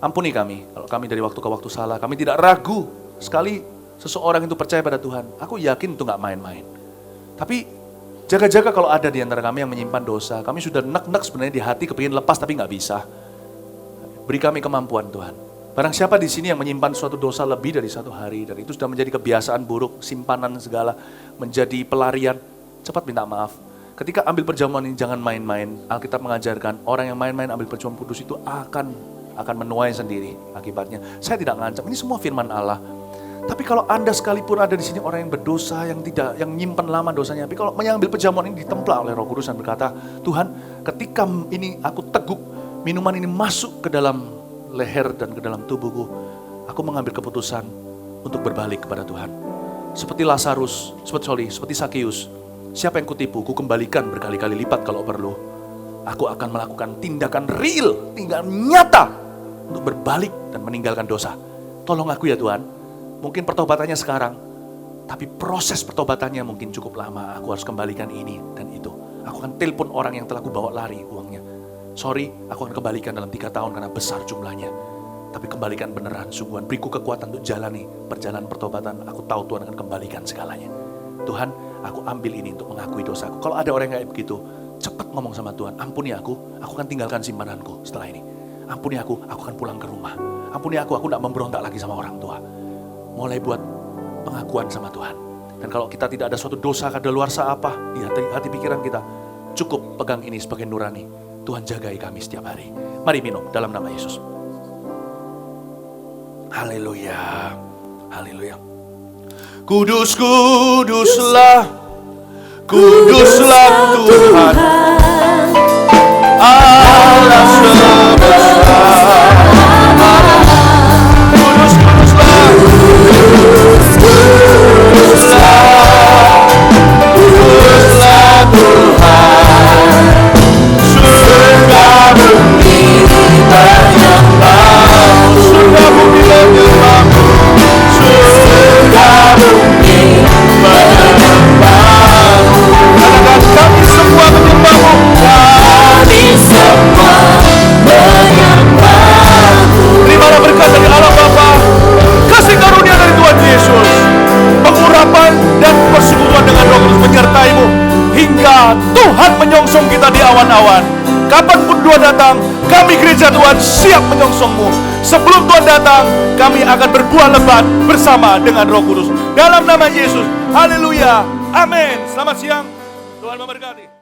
ampuni kami kalau kami dari waktu ke waktu salah. Kami tidak ragu sekali seseorang itu percaya pada Tuhan. Aku yakin itu gak main-main. Tapi jaga-jaga kalau ada di antara kami yang menyimpan dosa. Kami sudah nek-nek sebenarnya di hati, kepingin lepas tapi nggak bisa. Beri kami kemampuan Tuhan. Barang siapa di sini yang menyimpan suatu dosa lebih dari satu hari, dan itu sudah menjadi kebiasaan buruk, simpanan segala, menjadi pelarian, cepat minta maaf. Ketika ambil perjamuan ini jangan main-main. Alkitab mengajarkan orang yang main-main ambil perjamuan kudus itu akan menuai sendiri akibatnya. Saya tidak ngancam, ini semua firman Allah. Tapi kalau Anda sekalipun ada di sini orang yang berdosa, yang nyimpen lama dosanya, tapi kalau mengambil perjamuan ini ditemplah oleh Roh Kudus dan berkata, Tuhan, ketika ini aku teguk, minuman ini masuk ke dalam leher dan ke dalam tubuhku, aku mengambil keputusan untuk berbalik kepada Tuhan. Seperti Lazarus, seperti Sakeus. Siapa yang kutipu, ku kembalikan berkali-kali lipat kalau perlu. Aku akan melakukan tindakan real, tindakan nyata untuk berbalik dan meninggalkan dosa. Tolong aku ya Tuhan. Mungkin pertobatannya sekarang, tapi proses pertobatannya mungkin cukup lama. Aku harus kembalikan ini dan itu. Aku akan telepon orang yang telah aku bawa lari uangnya. Sorry, aku akan kembalikan dalam 3 tahun karena besar jumlahnya. Tapi kembalikan beneran, sungguhan. Beriku kekuatan untuk jalani perjalanan pertobatan. Aku tahu Tuhan akan kembalikan segalanya. Tuhan, aku ambil ini untuk mengakui dosaku. Kalau ada orang yang kayak begitu, cepat ngomong sama Tuhan. Ampuni aku akan tinggalkan simpananku setelah ini. Ampuni aku akan pulang ke rumah. Ampuni aku tidak memberontak lagi sama orang tua. Mulai buat pengakuan sama Tuhan. Dan kalau kita tidak ada suatu dosa kadaluarsa apa di hati pikiran kita, cukup pegang ini sebagai nurani. Tuhan jagai kami setiap hari. Mari minum dalam nama Yesus. Haleluya. Haleluya. Kudus, kuduslah, kuduslah Tuhan, Allah semesta. Kudus, kuduslah, kuduslah Tuhan. Surga bumi menyembah, surga bumi menyembah, surga bumi menyembah. Katakan kami semua menyembahmu. Kami semua menyembahmu. Terimalah berkat dari Allah Bapa, kasih karunia dari Tuhan Yesus, pengurapan dan persekutuan dengan Roh Kudus menyertai-Mu hingga Tuhan menyongsong kita di awan-awan. Kapanpun Tuhan datang, kami gereja Tuhan siap menyongsong-Mu. Sebelum Tuhan datang, kami akan berbuah lebat bersama dengan Roh Kudus. Dalam nama Yesus, haleluya, amin. Selamat siang, Tuhan memberkati.